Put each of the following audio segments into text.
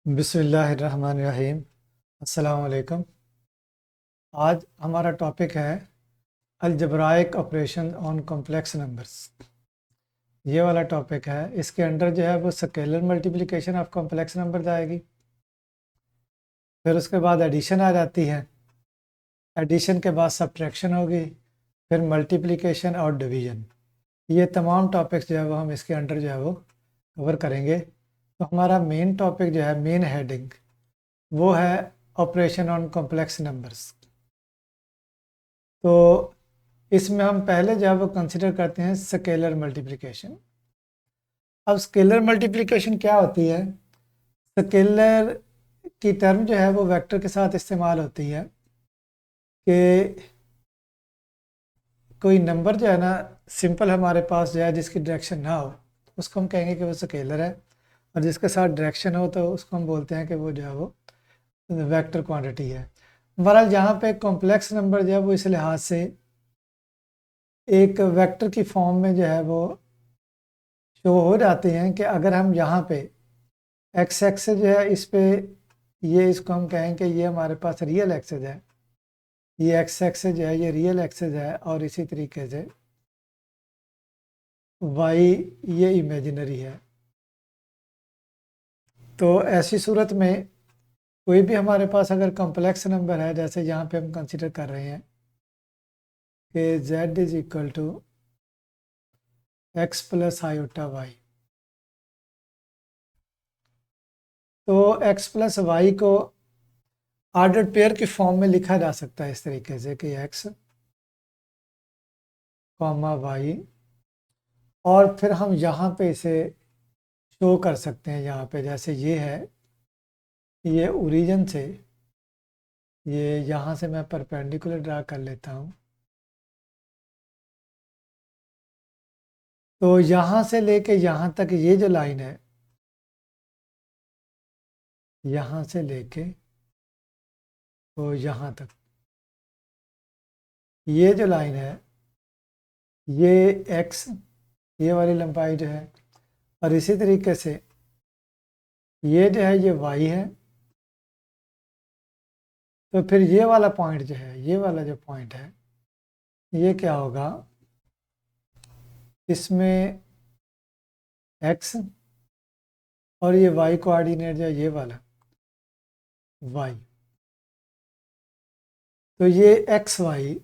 बिस्मिल्लाहिर्रहमानिर्रहीम। अस्सलाम वालेकुम। आज हमारा टॉपिक है अलजब्राइक ऑपरेशन ऑन कॉम्प्लेक्स नंबर्स। ये वाला टॉपिक है। इसके अंडर जो है वो scalar multiplication of complex numbers आएगी। फिर उसके बाद एडिशन आ जाती है। एडिशन के बाद सब्ट्रैक्शन होगी। फिर मल्टीप्लिकेशन और डिवीजन। ये तमाम टॉपिक्स जो है वो हम इसके अंडर जो है वो कवर करेंगे। तो हमारा मेन टॉपिक जो है, मेन हेडिंग, वो है ऑपरेशन ऑन कॉम्प्लेक्स नंबर्स। तो इसमें हम पहले जो है वो कंसिडर करते हैं स्केलर मल्टीप्लिकेशन। अब स्केलर मल्टीप्लिकेशन क्या होती है? स्केलर की टर्म जो है वो वेक्टर के साथ इस्तेमाल होती है कि कोई नंबर जो है ना, सिंपल हमारे पास जो है जिसकी डायरेक्शन ना हो, उसको हम कहेंगे कि वो स्केलर है। और जिसके साथ डायरेक्शन हो तो उसको हम बोलते हैं कि वो जो है वो वेक्टर क्वांटिटी है। बहरहाल यहाँ पे कॉम्प्लेक्स नंबर जो है वो इस लिहाज से एक वेक्टर की फॉर्म में जो है वो शो हो जाते हैं कि अगर हम यहाँ पे एक्स एक्सेस जो है इस पे, ये इसको हम कहें कि ये हमारे पास रियल एक्सेस है, ये एक्स एक्सेस जो है ये रियल एक्सेस है, और इसी तरीके से वाई ये इमेजिनरी है। तो ऐसी सूरत में कोई भी हमारे पास अगर कॉम्प्लेक्स नंबर है, जैसे यहाँ पे हम कंसिडर कर रहे हैं कि z is equal to X plus iota Y, तो x प्लस वाई को ऑर्डर पेयर की फॉर्म में लिखा जा सकता है इस तरीके से कि x कॉमा वाई, और फिर हम यहाँ पे इसे शो कर सकते हैं। यहाँ पे जैसे ये है, ये ओरिजिन से, ये यहाँ से मैं परपेंडिकुलर ड्रा कर लेता हूँ। तो यहाँ से लेके यहाँ तक ये जो लाइन है, यहाँ से लेके तो यहाँ तक ये जो लाइन है, ये x, ये वाली लंबाई जो है, और इसी तरीके से ये जो है ये y है। तो फिर ये वाला पॉइंट जो है, ये वाला जो पॉइंट है, ये क्या होगा, इसमें x और ये y कोऑर्डिनेट जो है ये वाला y, तो ये एक्स वाई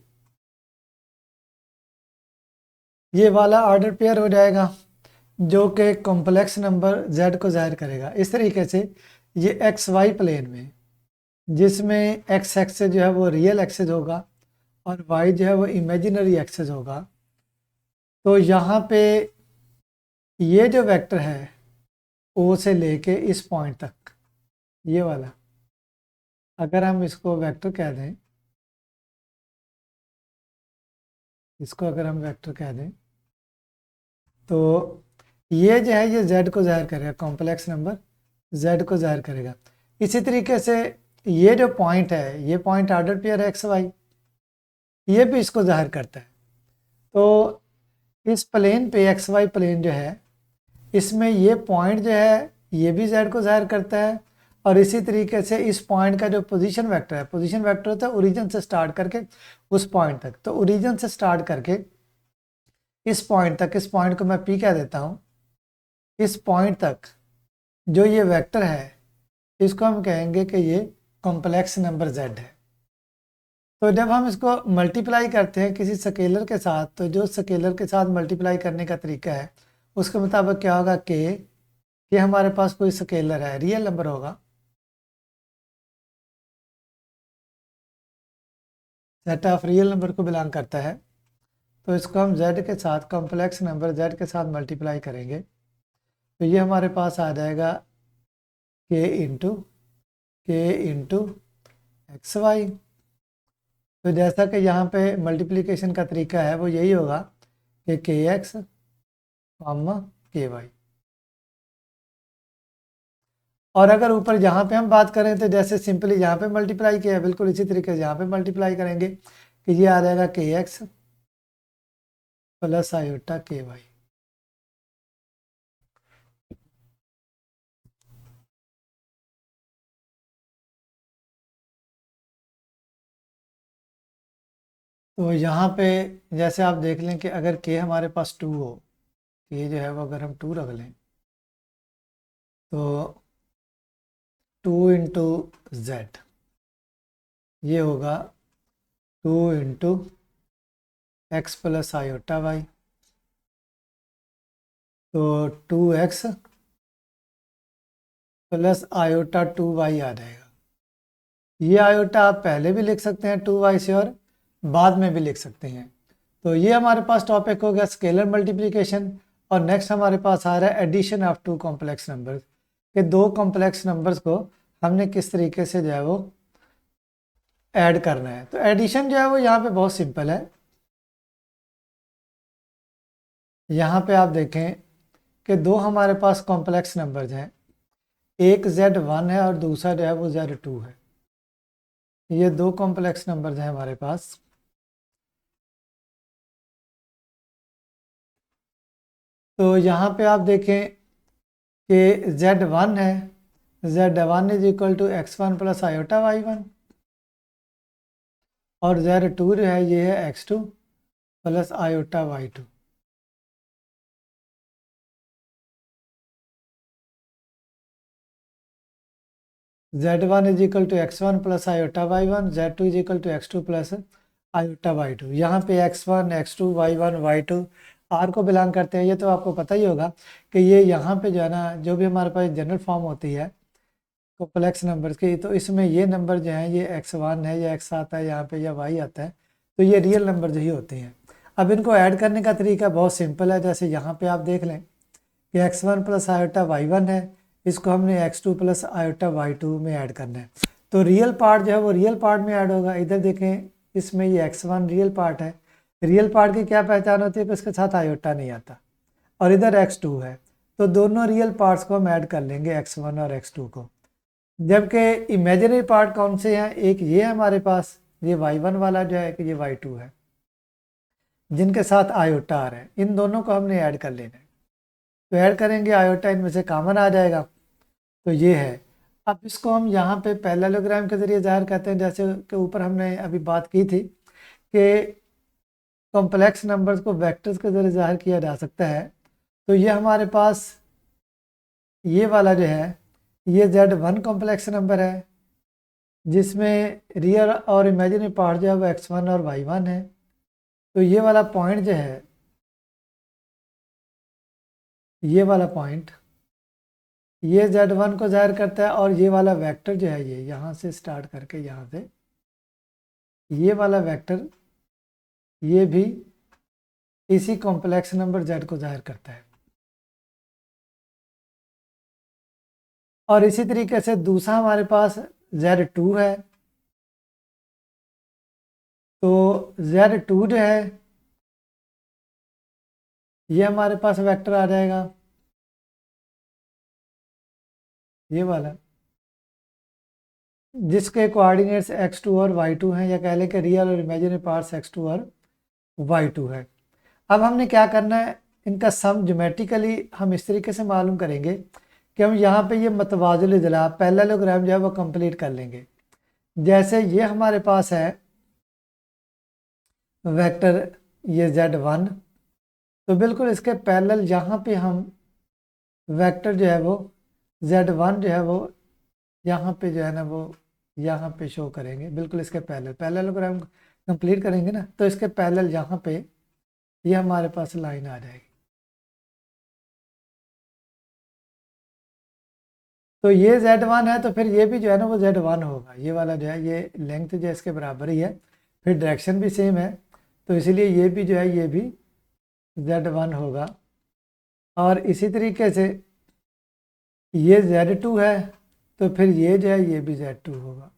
ये वाला ऑर्डर पेयर हो जाएगा, जो कि कॉम्प्लेक्स नंबर z को जाहिर करेगा। इस तरीके से ये एक्स वाई प्लेन में, जिसमें एक्स एक्सेस जो है वो रियल एक्सेस होगा और y जो है वो इमेजिनरी एक्सेस होगा। तो यहाँ पे ये जो वेक्टर है ओ से लेके इस पॉइंट तक, ये वाला, अगर हम इसको वेक्टर कह दें, इसको अगर हम वेक्टर कह दें, तो ये जो है ये z को जाहिर करेगा, कॉम्प्लेक्स नंबर z को जाहिर करेगा। इसी तरीके से ये जो पॉइंट है, ये पॉइंट ऑर्डर पेयर है एक्स वाई, ये भी इसको जाहिर करता है। तो इस प्लेन पे, एक्स वाई प्लेन जो है, इसमें ये पॉइंट जो है ये भी z को जाहिर करता है। और इसी तरीके से इस पॉइंट का जो पोजीशन वेक्टर है, पोजीशन वेक्टर होता है ओरिजिन से स्टार्ट करके उस पॉइंट तक। तो ओरिजिन से स्टार्ट करके इस पॉइंट तक, इस पॉइंट को मैं p कह देता हूँ, इस पॉइंट तक जो ये वेक्टर है, इसको हम कहेंगे कि ये कॉम्प्लेक्स नंबर z है। तो जब हम इसको मल्टीप्लाई करते हैं किसी स्केलर के साथ, तो जो स्केलर के साथ मल्टीप्लाई करने का तरीका है उसके मुताबिक क्या होगा कि ये हमारे पास कोई स्केलर है, रियल नंबर होगा, सेट ऑफ रियल नंबर को बिलोंग करता है। तो इसको हम z के साथ, कॉम्प्लेक्स नंबर z के साथ मल्टीप्लाई करेंगे, तो ये हमारे पास आ जाएगा k इंटू एक्स वाई। तो जैसा कि यहाँ पे मल्टीप्लिकेशन का तरीका है वो यही होगा कि के एक्स कॉमा के वाई। और अगर ऊपर जहाँ पे हम बात करें तो जैसे सिंपली यहाँ पे मल्टीप्लाई किया है, बिल्कुल इसी तरीके से यहाँ पे मल्टीप्लाई करेंगे कि ये आ जाएगा के एक्स प्लस आयोटा के वाई। तो यहाँ पे जैसे आप देख लें कि अगर के हमारे पास 2 हो, के जो है वो अगर हम 2 रख लें तो 2 इंटू जेड ये होगा 2 into X plus iota Y. तो 2x प्लस आयोटा 2y आ जाएगा। ये आयोटा आप पहले भी लिख सकते हैं 2y से और बाद में भी लिख सकते हैं। तो ये हमारे पास टॉपिक हो गया स्केलर मल्टीप्लिकेशन। और नेक्स्ट हमारे पास आ रहा है addition of two complex numbers, कि दो कॉम्प्लेक्स नंबर्स को हमने किस तरीके से जो है वो ऐड करना है। तो एडिशन जो है वो यहाँ पे बहुत सिंपल है। यहाँ पे आप देखें कि दो हमारे पास कॉम्प्लेक्स नंबर्स हैं, एक Z1 है और दूसरा जो है वो Z2 है। ये दो कॉम्प्लेक्स नंबर्स हैं हमारे पास। तो यहाँ पे आप देखें कि Z1 है, Z1 is equal to x1 plus iota y1, और Z2 जो है ये है x2 plus iota y2। Z1 is equal to x1 plus iota y1, Z2 is equal to x2 plus iota y2। यहाँ पे x1 x2 y1 y2 R को belong करते हैं, ये तो आपको पता ही होगा कि ये यहाँ पे जो है ना, जो भी हमारे पास जनरल फॉर्म होती है कॉम्प्लेक्स नंबर्स की, तो इसमें ये नंबर जो हैं ये x1 है या x आता है यहाँ पे या y आता है, तो ये रियल नंबर जो ही होते हैं। अब इनको ऐड करने का तरीका बहुत सिंपल है। जैसे यहाँ पे आप देख लें कि x1 प्लस आयोटा y1 है, इसको हमने x2 प्लस आयोटा y2 में ऐड करना है। तो रियल पार्ट जो है वो रियल पार्ट में ऐड होगा। इधर देखें इसमें ये x1 रियल पार्ट है, रियल पार्ट की क्या पहचान होती है कि इसके साथ आयोटा नहीं आता, और इधर x2 है, तो दोनों रियल पार्ट्स को हम ऐड कर लेंगे x1 और x2 को। जबकि इमेजिनरी पार्ट कौन से हैं, एक ये हमारे पास ये y1 वाला जो है कि ये y2 है, जिनके साथ आयोटा आ रहा है, इन दोनों को हमने ऐड कर लेना है। तो ऐड करेंगे आयोटा इनमें से कॉमन आ जाएगा, तो ये है। अब इसको हम यहाँ पे पैरेललोग्राम के जरिए जाहिर करते हैं, जैसे कि ऊपर हमने अभी बात की थी कि कॉम्प्लेक्स नंबर्स को वेक्टर्स के जरिए जाहिर किया जा सकता है। तो ये हमारे पास ये वाला जो है ये Z1 कॉम्प्लेक्स नंबर है, जिसमें रियल और इमेजिनरी पार्ट जो है वो x1 और y1 है। तो ये वाला पॉइंट जो है, ये वाला पॉइंट ये Z1 को जाहिर करता है, और ये वाला वेक्टर जो है ये यहाँ से स्टार्ट करके यहाँ से ये वाला वेक्टर ये भी इसी कॉम्प्लेक्स नंबर Z को जाहिर करता है। और इसी तरीके से दूसरा हमारे पास Z2 है, तो Z2 जो है ये हमारे पास वेक्टर आ जाएगा ये वाला, जिसके कोऑर्डिनेट्स x2 और y2 हैं, या कह लें कि रियल और इमेजिनरी पार्ट्स x2 और y2 है। अब हमने क्या करना है, इनका सम ज्योमेट्रिकली हम इस तरीके से मालूम करेंगे कि हम यहाँ पे ये मतवाजुल इजला पैरेललोग्राम जो है वो कंप्लीट कर लेंगे। जैसे ये हमारे पास है वेक्टर ये Z1, तो बिल्कुल इसके पैरेलल यहाँ पे हम वेक्टर जो है वो Z1 जो है वो यहाँ पे जो है ना वो यहाँ पे शो करेंगे, बिल्कुल इसके पैरेललोग्राम कंप्लीट करेंगे ना, तो इसके पैरेलल यहाँ पे ये हमारे पास लाइन आ जाएगी। तो ये Z1 है, तो फिर ये भी जो है ना वो Z1 होगा, ये वाला जो है ये लेंथ जो है इसके बराबर ही है, फिर डायरेक्शन भी सेम है, तो इसलिए ये भी जो है ये भी Z1 होगा। और इसी तरीके से ये Z2 है, तो फिर ये जो है ये भी Z2 होगा,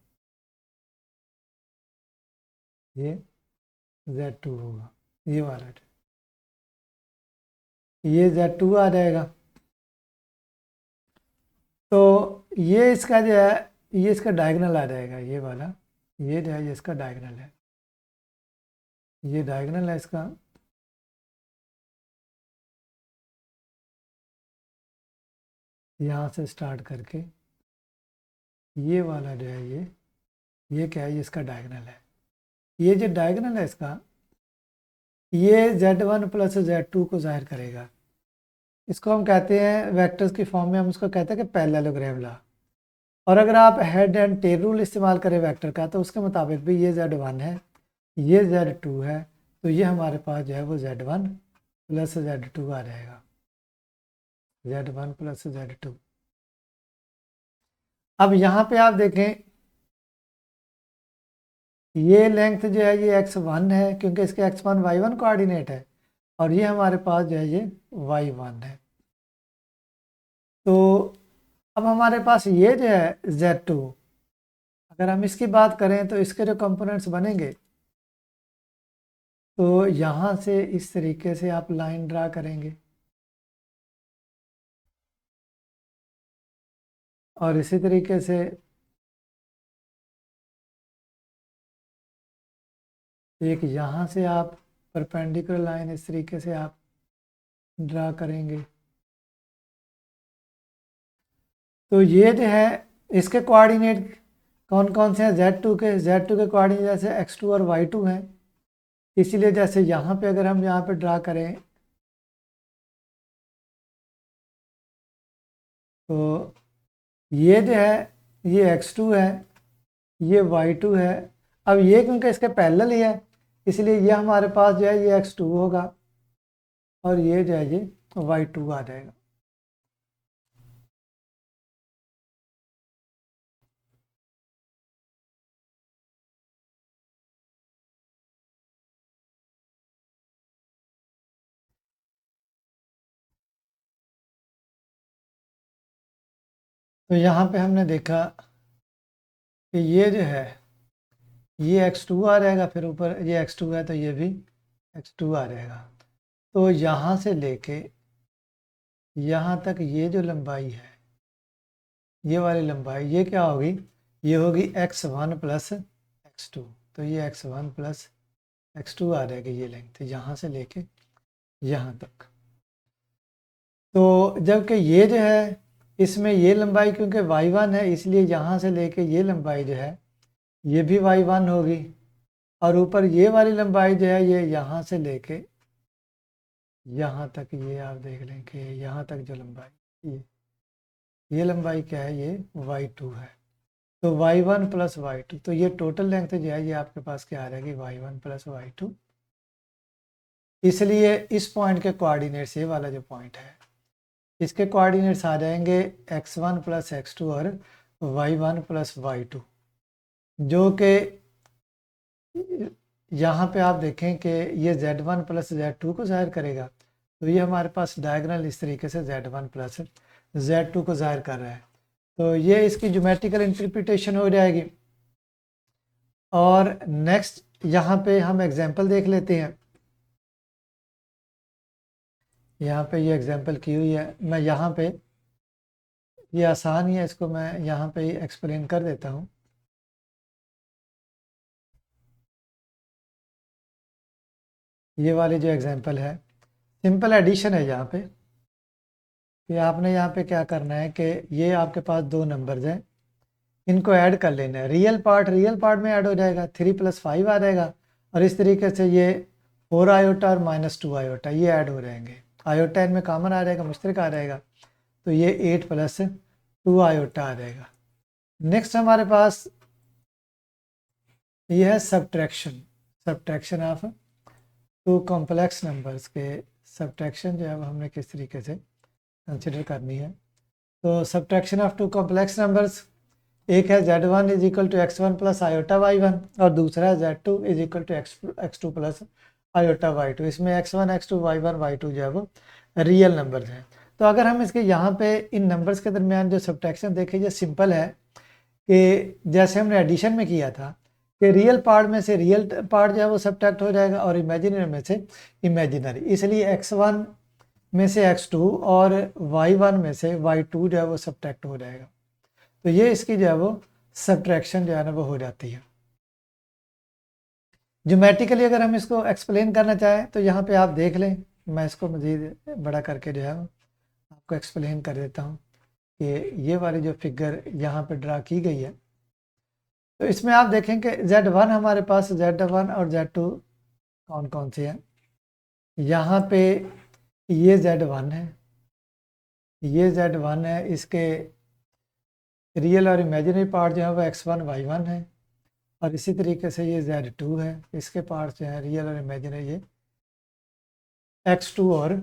ये Z2 होगा, ये वाला ये Z2 आ जाएगा। तो ये इसका जो है ये इसका डायगोनल आ जाएगा, ये वाला ये जो है ये इसका डायगोनल है, ये डायगोनल है इसका। यहाँ से स्टार्ट करके ये वाला जो है ये क्या है, ये इसका डायगोनल है। ये जो डायगोनल है इसका ये Z1 प्लस Z2 को जाहिर करेगा। इसको हम कहते हैं वेक्टर्स की फॉर्म में हम इसको कहते हैं कि पैरेललोग्राम लॉ। और अगर आप हेड एंड टेल रूल इस्तेमाल करें वेक्टर का तो उसके मुताबिक भी ये Z1 है, ये Z2 है, तो ये हमारे पास जो है वो Z1 प्लस Z2 आ जाएगा, Z1 प्लस Z2। अब यहाँ पे आप देखें ये लेंथ जो है ये x1 है क्योंकि इसके x1 y1 कोऑर्डिनेट है, और ये हमारे पास जो है ये y1 है। तो अब हमारे पास ये जो है Z2, अगर हम इसकी बात करें तो इसके जो कंपोनेंट्स बनेंगे तो यहाँ से इस तरीके से आप लाइन ड्रा करेंगे और इसी तरीके से एक यहाँ से आप परपेंडिकुलर लाइन इस तरीके से आप ड्रा करेंगे। तो ये जो है इसके कोऑर्डिनेट कौन कौन से हैं, Z2 के कोऑर्डिनेट जैसे x2 और y2 हैं, इसीलिए जैसे यहाँ पे अगर हम यहाँ पे ड्रा करें तो ये जो है ये x2 है, ये y2 है। अब ये क्योंकि इसके पैरेलल ही है इसलिए ये हमारे पास जो है ये x2 होगा और ये जो है ये y2 आ जाएगा। तो यहाँ पे हमने देखा कि ये जो है ये x2 आ जाएगा, फिर ऊपर ये x2 है तो ये भी x2 आ जाएगा। तो यहाँ से लेके यहाँ तक ये जो लंबाई है ये वाली लंबाई ये क्या होगी, ये होगी x1 प्लस x2। तो ये x1 प्लस x2 आ जाएगी ये लेंथ यहाँ से लेके यहाँ तक। तो जबकि ये जो है इसमें ये लंबाई क्योंकि y1 है इसलिए यहाँ से लेके ये लंबाई जो है ये भी y1 होगी, और ऊपर ये वाली लंबाई जो है ये यहाँ से लेके यहाँ तक ये आप देख लें कि यहाँ तक जो लंबाई ये लंबाई क्या है, ये y2 है। तो y1 प्लस y2, तो ये टोटल लेंथ जो है ये आपके पास क्या आ जाएगी y1 प्लस y2। इसलिए इस पॉइंट के कोऑर्डिनेट्स ये वाला जो पॉइंट है इसके कोऑर्डिनेट्स आ जाएंगे x1 प्लस x2 और y1 प्लस y2, जो कि यहाँ पे आप देखें कि ये Z1 प्लस Z2 को ज़ाहिर करेगा। तो ये हमारे पास डायगोनल इस तरीके से Z1 प्लस Z2 को ज़ाहिर कर रहा है। तो ये इसकी ज्योमेट्रिकल इंटरप्रिटेशन हो जाएगी। और नेक्स्ट यहाँ पे हम एग्जांपल देख लेते हैं। यहाँ पे ये एग्जांपल की हुई है, मैं यहाँ पे ये आसान ही है, इसको मैं यहाँ पे एक्सप्लेन कर देता हूँ। ये वाली जो एग्जांपल है सिंपल एडिशन है यहाँ पे कि आपने यहाँ पे क्या करना है कि ये आपके पास दो नंबर्स हैं, इनको ऐड कर लेना है। रियल पार्ट में ऐड हो जाएगा, 3 + 5 आ जाएगा, और इस तरीके से ये 4 आयोटा और -2 आयोटा ये ऐड हो जाएंगे। आयोटा इनमें कॉमन आ जाएगा, मुश्तरक आ जाएगा, तो ये 8 + 2 आयोटा आ जाएगा। नेक्स्ट हमारे पास ये है subtraction of two complex numbers के सब्ट्रैक्शन जो है वो हमने किस तरीके से कंसिडर करनी है। तो subtraction of two complex numbers, एक है Z1 = x1 plus iota y1 और दूसरा है Z2 = x2 plus iota y2। इसमें x1 x2 y1 y2 जो है वो रियल नंबर्स हैं। तो अगर हम इसके यहाँ पे इन नंबर्स के दरमियान जो सब्ट्रैक्शन देखें, ये सिंपल है कि जैसे हमने एडिशन में किया था कि रियल पार्ट में से रियल पार्ट जो है वो सब्ट्रैक्ट हो जाएगा और इमेजिनरी में से इमेजिनरी। इसलिए x1 में से x2 और y1 में से y2 जो है वो सब्ट्रैक्ट हो जाएगा। तो ये इसकी जो है वो सब्ट्रैक्शन जो है ना वो हो जाती है। ज्योमेट्रिकली अगर हम इसको एक्सप्लेन करना चाहें तो यहाँ पे आप देख लें, मैं इसको मज़ीद बड़ा करके जो है आपको एक्सप्लेन कर देता हूँ कि ये वाली जो फिगर यहाँ पे ड्रा की गई है, तो इसमें आप देखें कि Z1 हमारे पास Z1 और Z2 कौन कौन से हैं। यहाँ पे ये Z1 है, ये Z1 है, इसके रियल और इमेजिनरी पार्ट जो है वो X1 Y1 है, और इसी तरीके से ये Z2 है, इसके पार्ट जो है रियल और इमेजिनरी ये X2 और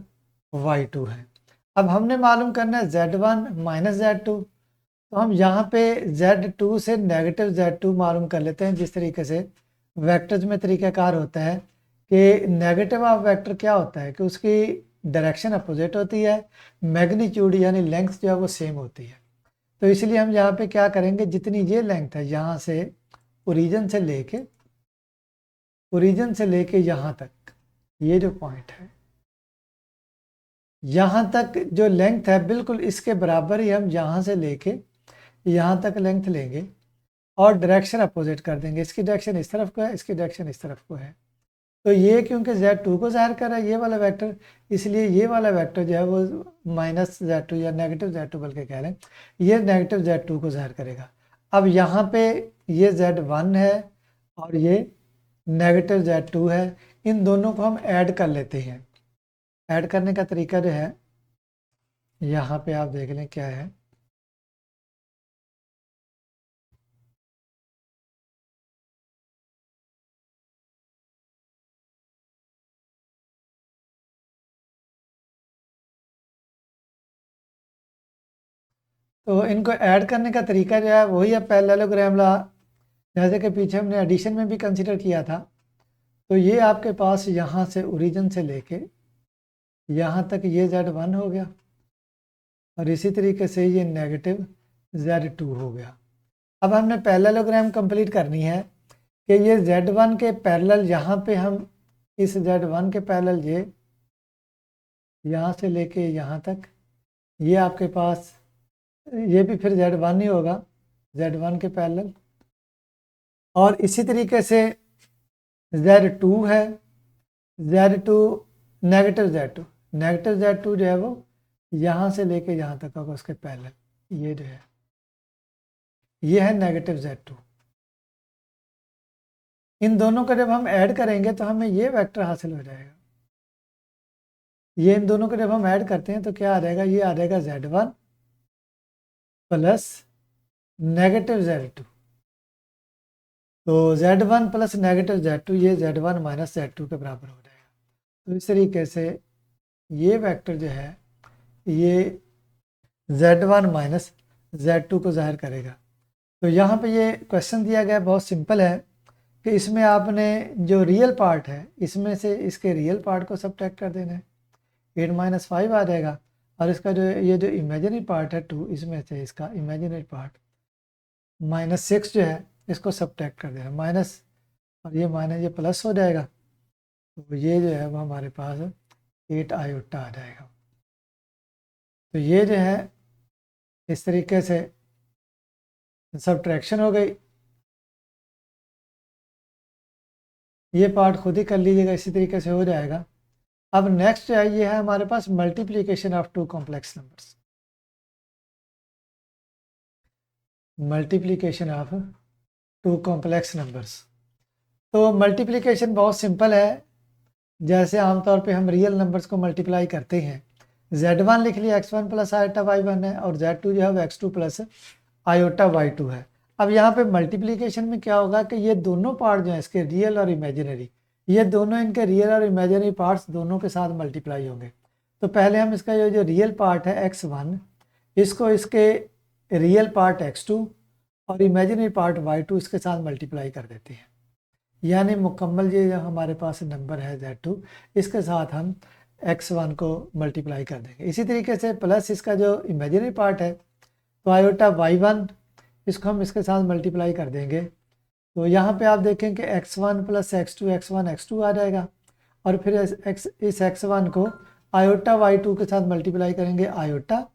Y2 है। अब हमने मालूम करना है Z1 माइनस Z2, तो हम यहाँ पे Z2 से नेगेटिव Z2 मालूम कर लेते हैं। जिस तरीके से वेक्टर्स में तरीक़ाकार होता है कि नेगेटिव ऑफ वेक्टर क्या होता है कि उसकी डायरेक्शन अपोजिट होती है, मैग्नीट्यूड यानी लेंथ जो है वो सेम होती है। तो इसलिए हम यहाँ पे क्या करेंगे, जितनी ये लेंथ है यहाँ से ओरिजिन से लेके यहाँ तक, ये जो पॉइंट है यहाँ तक जो लेंथ है बिल्कुल इसके बराबर ही हम यहाँ से लेके यहाँ तक लेंथ लेंगे और डायरेक्शन अपोजिट कर देंगे। इसकी डायरेक्शन इस तरफ को है, इसकी डायरेक्शन इस तरफ को है। तो ये क्योंकि Z2 को ज़ाहिर कर रहा है ये वाला वेक्टर, इसलिए ये वाला वेक्टर जो है वो माइनस Z2 या नेगेटिव Z2 बल्कि कह लें, ये नेगेटिव Z2 को ज़ाहिर करेगा। अब यहाँ पे ये Z1 है और ये नेगेटिव Z2 है, इन दोनों को हम ऐड कर लेते हैं। ऐड करने का तरीका जो है यहाँ पे आप देख लें क्या है। तो इनको ऐड करने का तरीका जो है वही है पैरेललोग्राम लॉ, जैसे कि पीछे हमने एडिशन में भी कंसिडर किया था। तो ये आपके पास यहाँ से ओरिजिन से लेके यहाँ तक ये Z1 हो गया और इसी तरीके से ये नेगेटिव Z2 हो गया। अब हमने पैरेललोग्राम कंप्लीट करनी है कि ये Z1 के पैरेलल यहाँ पे हम इस Z1 के पैरेलल ये यहाँ से लेके यहाँ तक, ये आपके पास ये भी फिर Z1 ही होगा, Z1 के पैरेलल। और इसी तरीके से Z2 है, Z2 नेगेटिव Z2 जो है वो यहाँ से लेके यहाँ तक होगा उसके पैरेलल, ये जो है ये है नेगेटिव Z2। इन दोनों को जब हम ऐड करेंगे तो हमें ये वेक्टर हासिल हो जाएगा। ये इन दोनों को जब हम ऐड करते हैं तो क्या आ जाएगा, ये आ जाएगा Z1 प्लस नेगेटिव Z2। तो Z1 प्लस नेगेटिव Z2 ये Z1 माइनस Z2 के बराबर हो जाएगा। तो इस तरीके से ये वेक्टर जो है ये Z1 माइनस Z2 को ज़ाहिर करेगा। तो यहाँ पे ये क्वेश्चन दिया गया बहुत सिंपल है कि इसमें आपने जो रियल पार्ट है इसमें से इसके रियल पार्ट को सब्ट्रैक्ट कर देना है, 8 माइनस 5 आ जाएगा। और इसका जो ये जो इमेजिनरी पार्ट है 2, इसमें से इसका इमेजिनरी पार्ट -6 जो है इसको सब्ट्रैक्ट कर देना, माइनस और ये माइनस ये प्लस हो जाएगा। तो ये जो है वो हमारे पास 8 आयोटा आ जाएगा। तो ये जो है इस तरीके से सब्ट्रैक्शन हो गई। ये पार्ट खुद ही कर लीजिएगा, इसी तरीके से हो जाएगा। अब नेक्स्ट है ये है हमारे पास multiplication of 2 complex numbers. Multiplication of 2 complex numbers. तो मल्टीप्लिकेशन बहुत सिंपल है, जैसे आमतौर पे हम रियल नंबर्स को मल्टीप्लाई करते हैं। Z1 लिख लिया X1 प्लस आयोटा Y1 है और Z2 जो है X2 प्लस आयोटा Y2 है। अब यहाँ पे मल्टीप्लिकेशन में क्या होगा कि ये दोनों पार्ट जो है इसके रियल और इमेजिनरी, ये दोनों इनके रियल और इमेजिनरी पार्ट्स दोनों के साथ मल्टीप्लाई होंगे। तो पहले हम इसका ये जो रियल पार्ट है X1 इसको इसके रियल पार्ट X2 और इमेजिनरी पार्ट Y2 इसके साथ मल्टीप्लाई कर देते हैं। यानी मुकम्मल ये जो हमारे पास नंबर है Z2 इसके साथ हम X1 को मल्टीप्लाई कर देंगे। इसी तरीके से प्लस इसका जो इमेजिनरी पार्ट है तो आयोटा Y1 इसको हम इसके साथ मल्टीप्लाई कर देंगे। तो यहाँ पे आप देखें कि X1 plus X2 X1 X2 आ जाएगा और फिर इस X1 को आयोटा Y2 के साथ मल्टीप्लाई करेंगे। आयोटा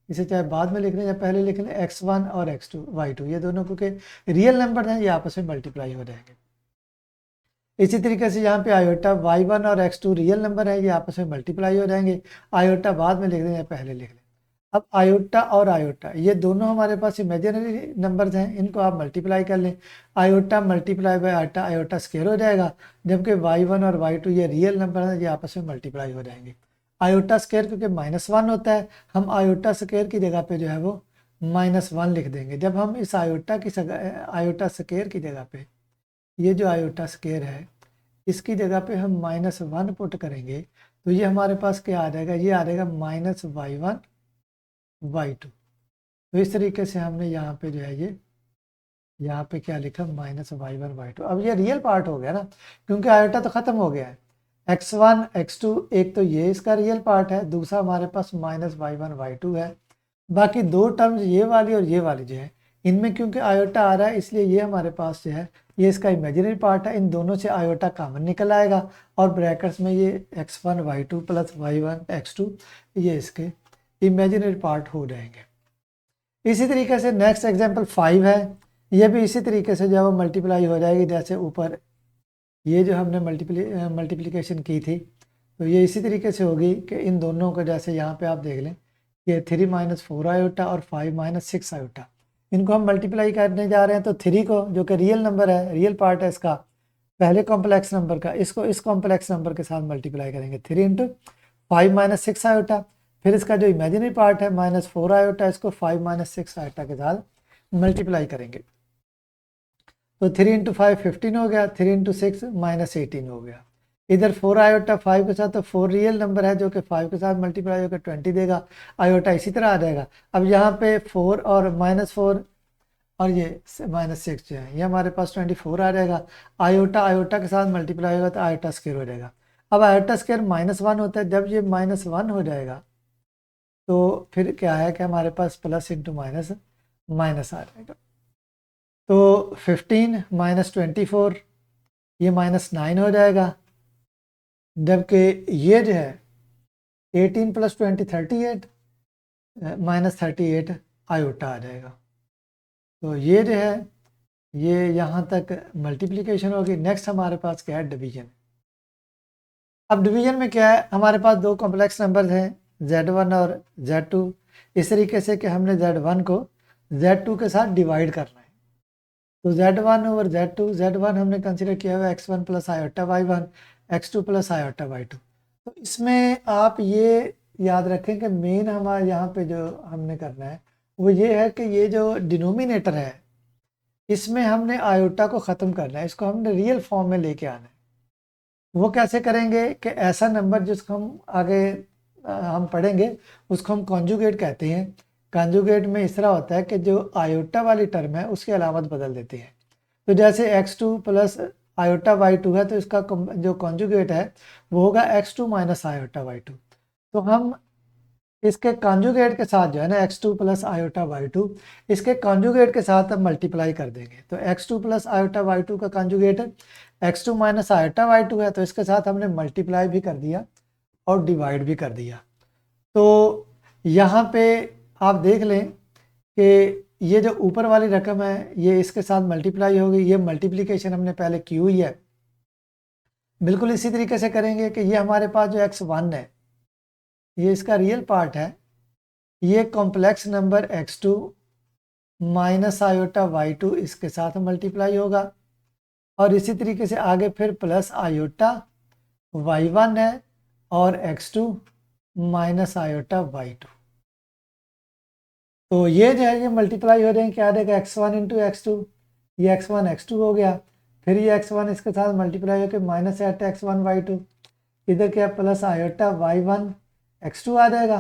इसे चाहे बाद में लिख लें या पहले लिख लें, X1 और X2 Y2 ये दोनों क्योंकि रियल नंबर हैं ये आपस में मल्टीप्लाई हो जाएंगे। इसी तरीके से यहाँ पे आयोटा Y1 और X2 रियल नंबर है ये आपस में मल्टीप्लाई हो जाएंगे। आयोटा बाद में लिख दें या पहले लिख लें। अब आयोटा और आयोटा ये दोनों हमारे पास इमेजिनरी नंबर्स हैं, इनको आप मल्टीप्लाई कर लें। Iota multiply by iota, iota square हो जाएगा, जबकि y1 और y2 ये रियल नंबर हैं, ये आपस में मल्टीप्लाई हो जाएंगे। आयोटा स्केयर क्योंकि -1 होता है, हम आयोटा स्केयर की जगह पे जो है वो -1 लिख देंगे। जब हम इस आयोटा स्केयर की जगह पे, ये जो आयोटा स्केयर है इसकी जगह पे हम -1 पुट करेंगे, तो ये हमारे पास क्या आ जाएगा, ये आ जाएगा -y1 y2। तो इस तरीके से हमने यहाँ पे जो है ये यहाँ पे क्या लिखा, -y1 y2। अब ये रियल पार्ट हो गया ना, क्योंकि आयोटा तो ख़त्म हो गया है। x1 x2 एक तो ये इसका रियल पार्ट है, दूसरा हमारे पास -y1 y2 है। बाकी दो टर्म्स ये वाली और ये वाली जो है, इनमें क्योंकि आयोटा आ रहा है इसलिए ये हमारे पास जो है ये इसका इमेजिनरी पार्ट है। इन दोनों से आयोटा कॉमन निकल आएगा और ब्रैकेट्स में ये x1 y2 plus y1 x2 ये इसके इमेजिनरी पार्ट हो जाएंगे। इसी तरीके से नेक्स्ट एग्जांपल 5 है, ये भी इसी तरीके से जो है मल्टीप्लाई हो जाएगी, जैसे ऊपर ये जो हमने मल्टीप्लिकेशन की थी, तो ये इसी तरीके से होगी कि इन दोनों को, जैसे यहाँ पे आप देख लें ये 3 - 4 आयोटा और 5 - 6 आयोटा, इनको हम मल्टीप्लाई करने जा रहे हैं। तो 3 को, जो कि रियल नंबर है, रियल पार्ट है इसका, पहले कॉम्प्लेक्स नंबर का, इसको इस कॉम्प्लेक्स नंबर के साथ मल्टीप्लाई करेंगे, 3 × 5 - 6 आयोटा। फिर इसका जो इमेजिनरी पार्ट है -4 आयोटा, इसको 5 - 6 आयोटा के साथ मल्टीप्लाई करेंगे। तो 3 × 5 15 हो गया, 3 × 6 -18 हो गया। इधर 4 आयोटा 5 के साथ, तो 4 रियल नंबर है जो कि 5 के साथ मल्टीप्लाई होकर 20 देगा, आयोटा इसी तरह आ जाएगा। अब यहाँ पे 4 और -4 और ये -6 जो है ये हमारे पास 24 आ जाएगा। आयोटा आयोटा के साथ मल्टीप्लाई होगा तो आयोटा स्क्वायर हो जाएगा। अब आयोटा स्क्वायर -1 होता है, जब ये -1 हो जाएगा तो फिर क्या है कि हमारे पास प्लस इंटू माइनस माइनस आ जाएगा। तो 15 - 24 ये -9 हो जाएगा, जबकि ये जो है 18 + 20 38 -38 आयोटा आ जाएगा। तो ये जो है ये यहाँ तक मल्टीप्लिकेशन होगी। नेक्स्ट हमारे पास क्या है, डिवीजन। अब डिवीजन में क्या है, हमारे पास दो कॉम्प्लेक्स नंबर्स हैं Z1 और Z2, इस तरीके से कि हमने Z1 को Z2 के साथ डिवाइड करना है। तो Z1 ओवर Z2, Z1 हमने कंसिडर किया हुआ x1 + iota y1, x2 + iota y2। तो इसमें आप ये याद रखें कि मेन हमारे यहाँ पे जो हमने करना है वो ये है कि ये जो डिनोमिनेटर है इसमें हमने आयोटा को ख़त्म करना है, इसको हमने रियल फॉर्म में लेके आना है। वो कैसे करेंगे कि ऐसा नंबर जिसको हम आगे हम पढ़ेंगे उसको हम कॉन्जुगेट कहते हैं। कॉन्जुगेट में इस तरह होता है कि जो आयोटा वाली टर्म है उसकी अलामत बदल देते हैं। तो जैसे x2 + आयोटा y2 है तो इसका जो कॉन्जुगेट है वो होगा x2 - आयोटा y2। तो हम इसके कॉन्जुगेट के साथ जो है ना x2 + आयोटा y2, इसके कॉन्जुगेट के साथ अब मल्टीप्लाई कर देंगे। तो x2 + आयोटा y2 का कॉन्जुगेट x2 - आयोटा y2 है, तो इसके साथ हमने मल्टीप्लाई भी कर दिया और डिवाइड भी कर दिया। तो यहाँ पे आप देख लें कि ये जो ऊपर वाली रकम है ये इसके साथ मल्टीप्लाई होगी, ये मल्टीप्लिकेशन हमने पहले की हुई है। बिल्कुल इसी तरीके से करेंगे कि ये हमारे पास जो x1 है ये इसका रियल पार्ट है, ये complex number x2 - iota y2 इसके साथ मल्टीप्लाई होगा, और इसी तरीके से आगे फिर प्लस आयोटा y1 है और x2 - आयोटा y2। तो ये जो है ये मल्टीप्लाई हो जाएंगे, क्या आ जाएगा x1 × x2, ये x1 x2 हो गया, फिर ये x1 इसके साथ मल्टीप्लाई होकर -8x1 y2, इधर क्या प्लस आयोटा y1 x2 आ जाएगा।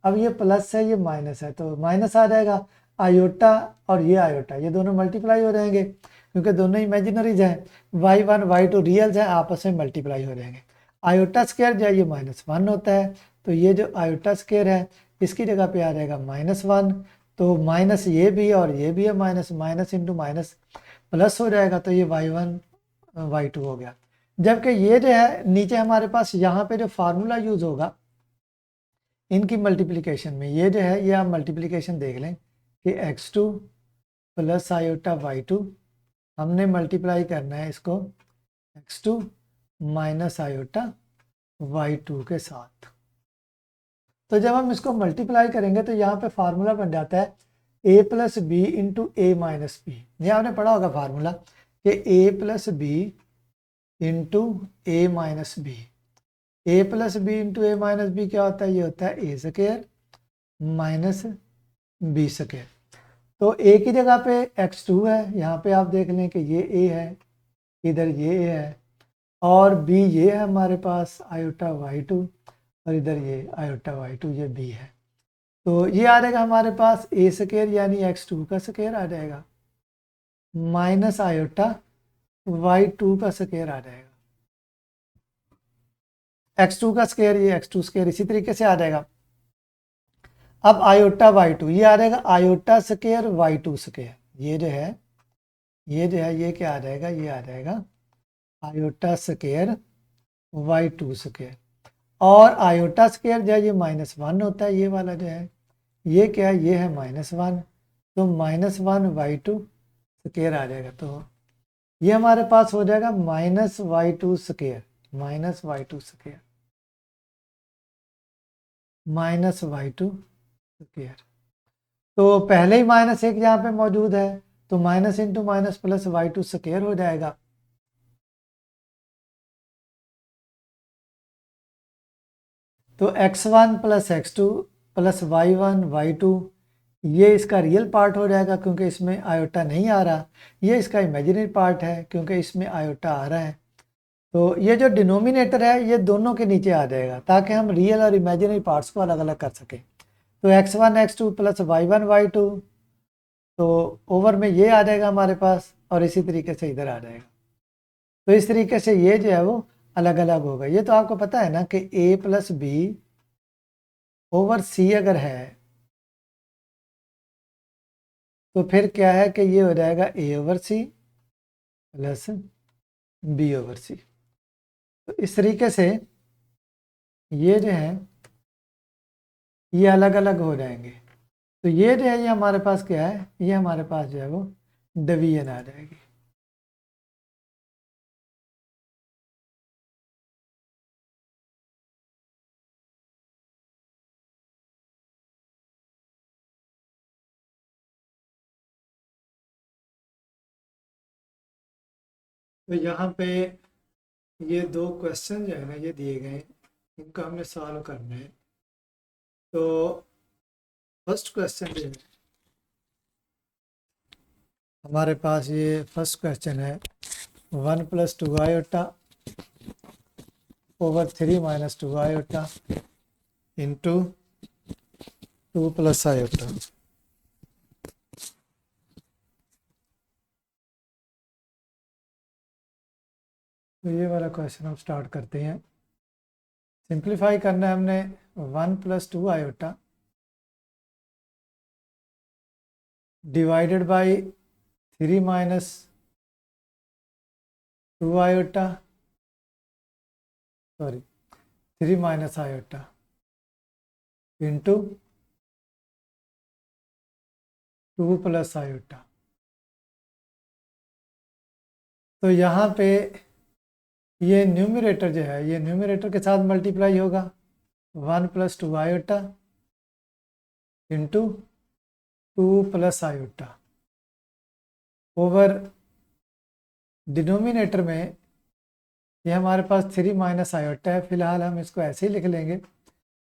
अब ये प्लस है ये माइनस है तो माइनस आ जाएगा, आयोटा और ये आयोटा ये दोनों मल्टीप्लाई हो जाएंगे क्योंकि दोनों इमेजिनरीज हैं, y1 y2 रियल्स हैं, आपस में मल्टीप्लाई हो जाएंगे। आयोटा स्क्वायर जो है ये -1 होता है, तो ये जो आयोटा स्क्वायर है इसकी जगह पे आ जाएगा -1, तो माइनस ये भी और ये भी है minus, minus into minus plus हो जाएगा, तो ये y1 y2 हो गया। जबकि ये जो है नीचे हमारे पास यहाँ पे जो फार्मूला यूज़ होगा इनकी मल्टीप्लिकेशन में, ये जो है ये आप मल्टीप्लिकेशन देख लें कि x2 + आयोटा y2 हमने मल्टीप्लाई करना है इसको x2 - आयोटा y2 के साथ। तो जब हम इसको मल्टीप्लाई करेंगे तो यहाँ पे फार्मूला बन जाता है a plus B into A minus B. ये आपने पढ़ा होगा फार्मूला कि a plus B into A minus B. A plus B into A minus B क्या होता है? ये होता है A square minus B square. तो ए की जगह पे x2 है, यहाँ पे आप देख लें कि ये a है, इधर ये a है, और b ये है हमारे पास आयोटा y2, और इधर ये आयोटा y2 ये b है। तो ये आ जाएगा हमारे पास a स्क्वायर यानी x2 का स्क्वायर आ जाएगा माइनस आयोटा y2 का स्क्वायर आ जाएगा। x2 का स्क्वायर ये x2 स्क्वायर इसी तरीके से आ जाएगा। अब आयोटा y2 ये आ जाएगा आयोटा स्क्वायर y2 स्क्वायर। ये जो है ये क्या आ जाएगा? ये आ जाएगा आयोटा स्क्वायर y2 स्क्वायर। और आयोटा स्क्वायर जो है ये -1 होता है, ये वाला जो है ये क्या है? ये है -1, तो -1 y2 स्क्वायर आ जाएगा। तो ये हमारे पास हो जाएगा -y2 square -y2 square -y2 square. तो पहले ही -1 यहाँ पे मौजूद है, तो minus into minus plus y2 square हो जाएगा। तो x1 plus x2 plus y1 y2 ये इसका रियल पार्ट हो जाएगा क्योंकि इसमें आयोटा नहीं आ रहा। ये इसका इमेजिनरी पार्ट है क्योंकि इसमें आयोटा आ रहा है। तो ये जो डिनोमिनेटर है ये दोनों के नीचे आ जाएगा ताकि हम रियल और इमेजिनरी पार्ट्स को अलग अलग कर सकें। तो x1 x2 plus y1 y2, तो ओवर में ये आ जाएगा हमारे पास, और इसी तरीके से इधर आ जाएगा। तो इस तरीके से ये जो है वो अलग अलग होगा। ये तो आपको पता है ना कि a प्लस बी ओवर सी अगर है तो फिर क्या है कि ये हो जाएगा a over C plus b over C. तो इस तरीके से ये जो है ये अलग अलग हो जाएंगे। तो ये जो है ये हमारे पास क्या है? ये हमारे पास जो है वो डिवीजन आ जाएगी। तो यहाँ पे ये 2 क्वेश्चन जो है ना ये दिए गए हैं, इनको हमने सॉल्व करना है। तो फर्स्ट क्वेश्चन जो है हमारे पास, ये फर्स्ट क्वेश्चन है 1 + 2 iota over 3 - 2 iota into 2 + iota. तो ये वाला क्वेश्चन हम स्टार्ट करते हैं। सिंप्लीफाई करना है हमने 1 + 2 iota divided by 3 - 2 iota, sorry 3 - iota into 2 + iota. तो यहाँ पे ये न्यूमरेटर जो है ये न्यूमरेटर के साथ मल्टीप्लाई होगा 1 + 2 iota into 2 + iota over denominator में ये हमारे पास 3 - आयोटा है। फिलहाल हम इसको ऐसे ही लिख लेंगे,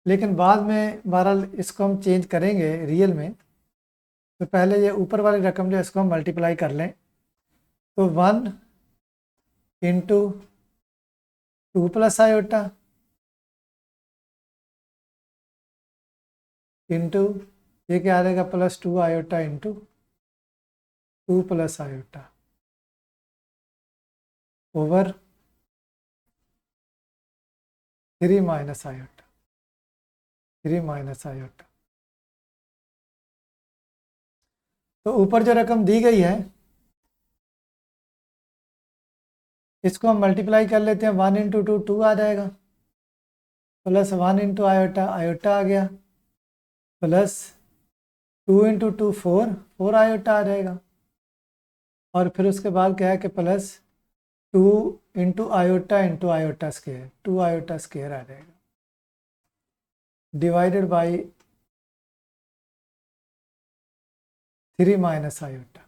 लेकिन बाद में बहरहाल इसको हम चेंज करेंगे रियल में। तो पहले ये ऊपर वाली रकम जो है इसको हम मल्टीप्लाई कर लें। तो 1 इंटू 2 + आयोटा इंटू ये क्या आ जाएगा +2 iota into 2 + iota over 3 - iota 3 - iota. तो ऊपर जो रकम दी गई है इसको हम मल्टीप्लाई कर लेते हैं। 1 × 2 2 आ जाएगा, प्लस 1 × आयोटा आयोटा आ गया, प्लस 2 × 2 4 4 आयोटा आ जाएगा, और फिर उसके बाद क्या है कि plus 2 × iota × iota square 2 iota square आ जाएगा। Divided by 3 minus iota.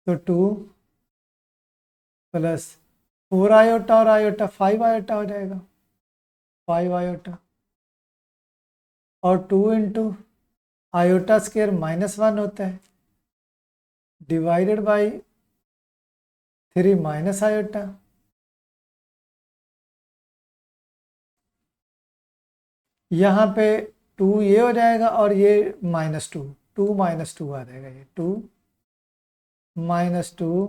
तो 2 प्लस 4 आयोटा और आयोटा 5 आयोटा हो जाएगा, 5 आयोटा, और 2 इंटू आयोटा स्क्वायर -1 होता है डिवाइडेड बाई 3 माइनस आयोटा। यहाँ पे 2 ये हो जाएगा और ये -2, 2 माइनस 2 आ जाएगा, ये 2 -2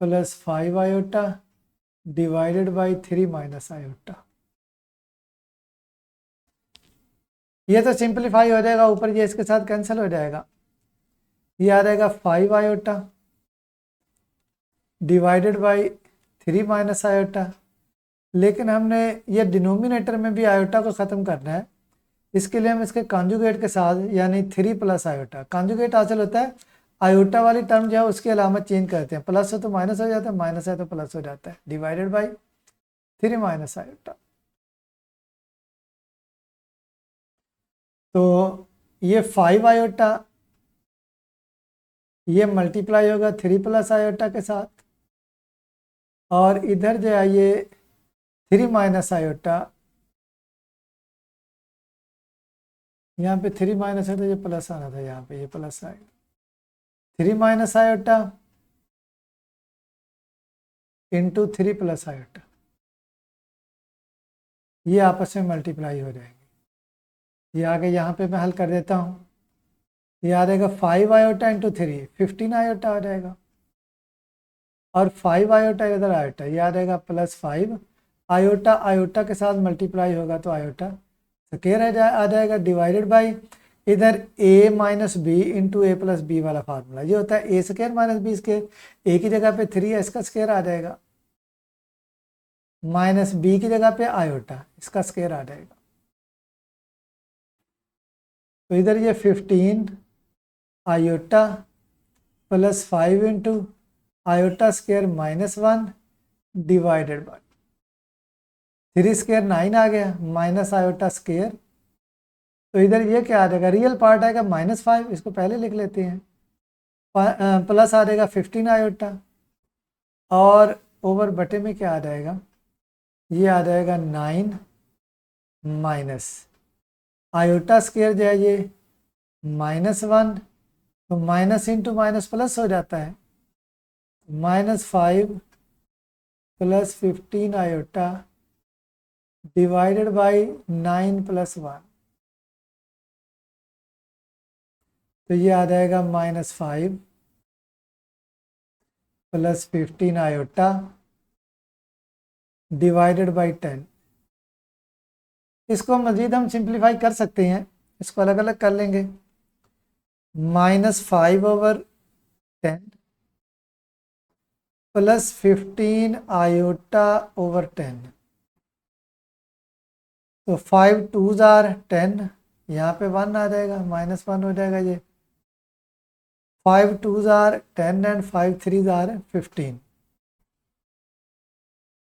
plus 5 iota divided by 3 minus iota. ये तो सिंप्लीफाई हो जाएगा, ऊपर ये इसके साथ कैंसिल हो जाएगा, ये आ जाएगा 5 iota divided by 3 minus iota. लेकिन हमने ये डिनोमिनेटर में भी आयोटा को ख़त्म करना है, इसके लिए हम इसके कॉन्जुगेट के साथ यानी 3 प्लस आयोटा, कॉन्जुगेट हासिल होता है आयोटा वाली टर्म जो है उसकी अलामत चेंज करते हैं, प्लस हो तो माइनस हो जाता है, माइनस है तो प्लस हो जाता है, डिवाइडेड बाई 3 माइनस आयोटा। तो ये 5 आयोटा ये मल्टीप्लाई होगा 3 प्लस आयोटा के साथ, और इधर जो है ये 3 माइनस आयोटा, यहाँ पे 3 माइनस है तो ये प्लस आना था, यहाँ पे ये प्लस आएगा, 3 minus iota into 3 plus iota, ये आपस में मल्टीप्लाई हो जाएंगे। ये आगे यहाँ पे मैं हल कर देता हूँ, ये आ जाएगा 5 आयोटा इंटू 3 15 आयोटा आ जाएगा, और 5 आयोटा इधर आयोटा, ये आ जाएगा +5 आयोटा, आयोटा के साथ मल्टीप्लाई होगा तो आयोटा स्क्वायर आ जाएगा डिवाइडेड बाई इधर a minus B into A plus B वाला फार्मूला, ये होता है A square minus B square, A की जगह पे 3 है इसका स्क्वायर आ जाएगा, माइनस बी की जगह पे आयोटा इसका स्क्वायर आ जाएगा। तो इधर ये 15 iota plus 5 into iota square -1 divided by 3 square 9 आ गया माइनस आयोटा स्क्वायर। तो इधर ये क्या आ जाएगा, रियल पार्ट आएगा -5, इसको पहले लिख लेते हैं, प्लस आ जाएगा 15 आयोटा, और ओवर बटे में क्या आ जाएगा, ये आ जाएगा 9 माइनस आयोटा स्क्वायर जो है ये -1, तो माइनस इंटू माइनस प्लस हो जाता है, -5 प्लस 15 आयोटा डिवाइडेड बाई 9 + 1, तो ये आ जाएगा -5 प्लस 15 आयोटा डिवाइडेड बाई 10। इसको मज़ीद हम सिंप्लीफाई कर सकते हैं, इसको अलग अलग कर लेंगे, -5/10 प्लस 15 आयोटा ओवर 10, तो 5 2s are 10, यहाँ पे 1 आ जाएगा, -1 हो जाएगा ये, 5 2s are 10 and 5 3s are 15,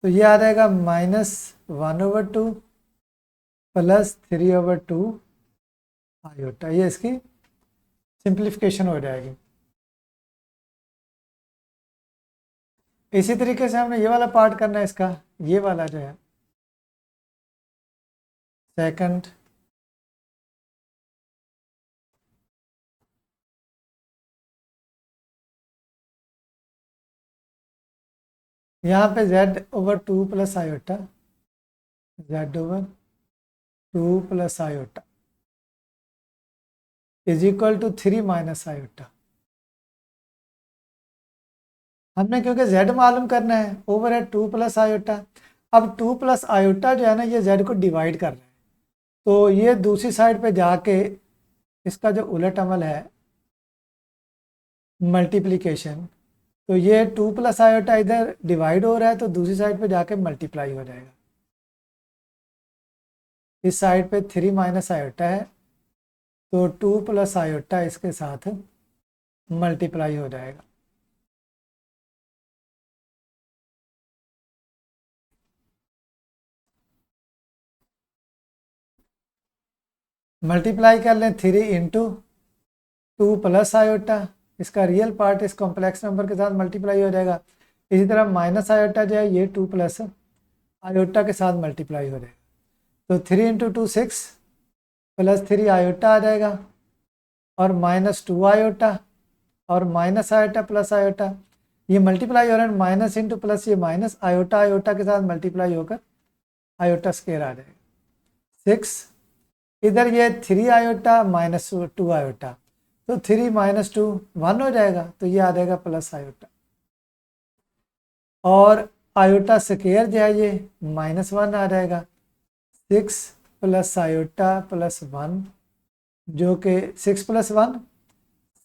तो ये आ जाएगा -1/2 प्लस 3/2 आयोटा, ये इसकी सिंप्लीफिकेशन हो जाएगी। इसी तरीके से हमने ये वाला पार्ट करना है इसका, ये वाला जो है सेकंड, यहाँ पे z/2 plus iota, z/2 plus iota is equal to 3 minus iota. हमने क्योंकि z मालूम करना है, ओवर है 2 प्लस आयोटा, अब 2 प्लस आयोटा जो है ना ये z को डिवाइड कर रहा है, तो ये दूसरी साइड पे जाके इसका जो उलट अमल है मल्टीप्लिकेशन, तो ये 2 प्लस आयोटा इधर डिवाइड हो रहा है तो दूसरी साइड पे जाके मल्टीप्लाई हो जाएगा, इस साइड पे 3 माइनस आयोटा है तो 2 प्लस आयोटा इसके साथ मल्टीप्लाई हो जाएगा। मल्टीप्लाई कर लें 3 इंटू 2 प्लस आयोटा, इसका रियल पार्ट इस कॉम्प्लेक्स नंबर के साथ मल्टीप्लाई हो जाएगा। इसी तरह माइनस आयोटा जो है ये 2 प्लस आयोटा के साथ मल्टीप्लाई हो जाएगा। तो 3 इंटू 2 6 प्लस 3 आयोटा आ जाएगा और माइनस 2 आयोटा और माइनस आयोटा प्लस आयोटा, ये मल्टीप्लाई हो रहा है, माइनस इंटू प्लस, ये माइनस आयोटा आयोटा के साथ मल्टीप्लाई होकर आयोटा स्क्वायर आ जाएगा 6। इधर ये 3 आयोटा माइनस 2 आयोटा, तो 3 माइनस 2 1 हो जाएगा, तो ये आ जाएगा प्लस आयोटा। और आयोटा स्क्वायर जो है ये -1 आ जाएगा। 6 प्लस आयोटा प्लस 1, जो कि 6 प्लस 1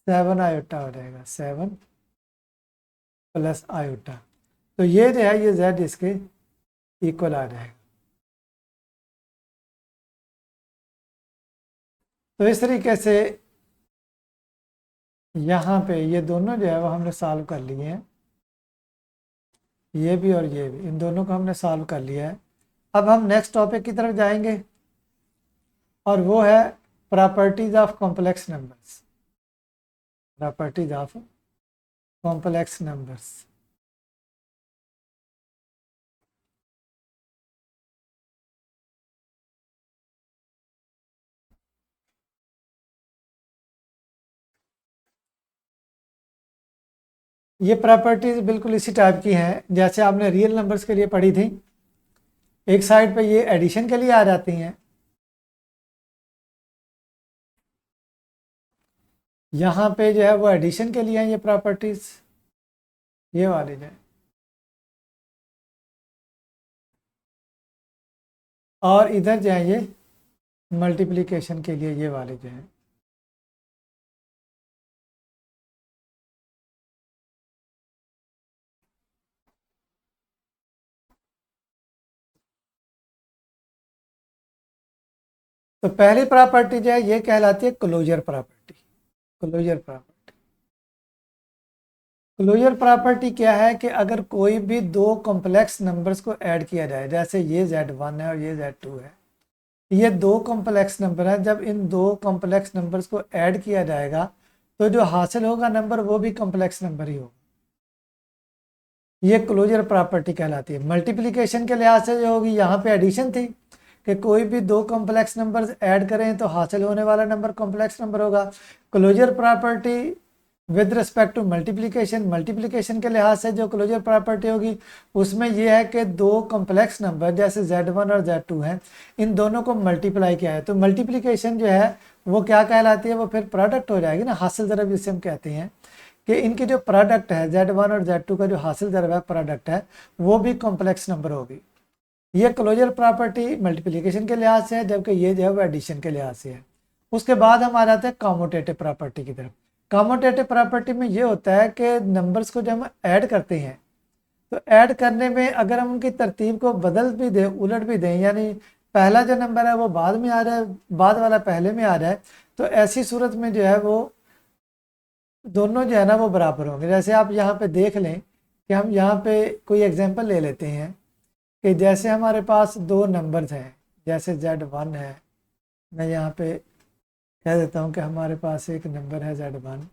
7 आयोटा हो जाएगा, 7 प्लस आयोटा। तो ये जो है ये z इसके इक्वल आ जाएगा। तो इस तरीके से यहाँ पे ये दोनों जो है वो हमने सॉल्व कर लिए हैं, ये भी और ये भी, इन दोनों को हमने सॉल्व कर लिया है। अब हम नेक्स्ट टॉपिक की तरफ जाएंगे और वो है properties of complex numbers. Properties of complex numbers. ये प्रॉपर्टीज बिल्कुल इसी टाइप की हैं जैसे आपने रियल नंबर्स के लिए पढ़ी थी। एक साइड पे ये एडिशन के लिए आ जाती हैं, यहाँ पे जो है वो एडिशन के लिए हैं ये प्रॉपर्टीज, ये वाली जो है, और इधर जो है ये मल्टीप्लिकेशन के लिए ये वाले जो हैं। तो पहली प्रॉपर्टी जो है ये कहलाती है closure property. Closure property, closure property क्या है कि अगर कोई भी दो कॉम्प्लेक्स नंबर्स को ऐड किया जाए, जैसे ये Z1 है और ये Z2 है, ये दो कॉम्प्लेक्स नंबर है, जब इन दो कॉम्प्लेक्स नंबर्स को ऐड किया जाएगा तो जो हासिल होगा नंबर वो भी कॉम्प्लेक्स नंबर ही होगा। ये क्लोजर प्रॉपर्टी कहलाती है। मल्टीप्लिकेशन के लिहाज से जो होगी, यहाँ पे एडिशन थी कि कोई भी दो कॉम्प्लेक्स नंबर्स ऐड करें तो हासिल होने वाला नंबर कॉम्प्लेक्स नंबर होगा। Closure property with respect to multiplication, multiplication के लिहाज से जो क्लोजर प्रॉपर्टी होगी उसमें यह है कि दो कॉम्प्लेक्स नंबर जैसे Z1 और Z2 हैं, इन दोनों को मल्टीप्लाई किया है तो मल्टीप्लिकेशन जो है वो क्या कहलाती है, वो फिर प्रोडक्ट हो जाएगी ना, हासिल ज़रब जिसे हम कहते हैं कि इनकी जो प्रोडक्ट है Z1 और Z2 का जो हासिल ज़रब है प्रोडक्ट है वो भी कॉम्प्लेक्स नंबर होगी। ये क्लोजर प्रॉपर्टी मल्टीप्लिकेशन के लिहाज से है, जबकि ये जो है वो एडिशन के लिहाज से है। उसके बाद हम आ जाते हैं कॉम्यूटेटिव प्रॉपर्टी की तरफ। कॉम्यूटेटिव प्रॉपर्टी में ये होता है कि नंबर्स को जब हम ऐड करते हैं तो ऐड करने में अगर हम उनकी तरतीब को बदल भी दें, उलट भी दें, यानी पहला जो नंबर है वो बाद में आ रहा है, बाद वाला पहले में आ रहा है, तो ऐसी सूरत में जो है वो दोनों जो है ना वो बराबर होंगे। जैसे आप यहाँ पे देख लें कि हम यहाँ पे कोई एग्जांपल ले लेते हैं कि जैसे हमारे पास दो नंबर्स हैं, जैसे Z1 है, मैं यहाँ पे कह देता हूँ कि हमारे पास एक नंबर है Z1,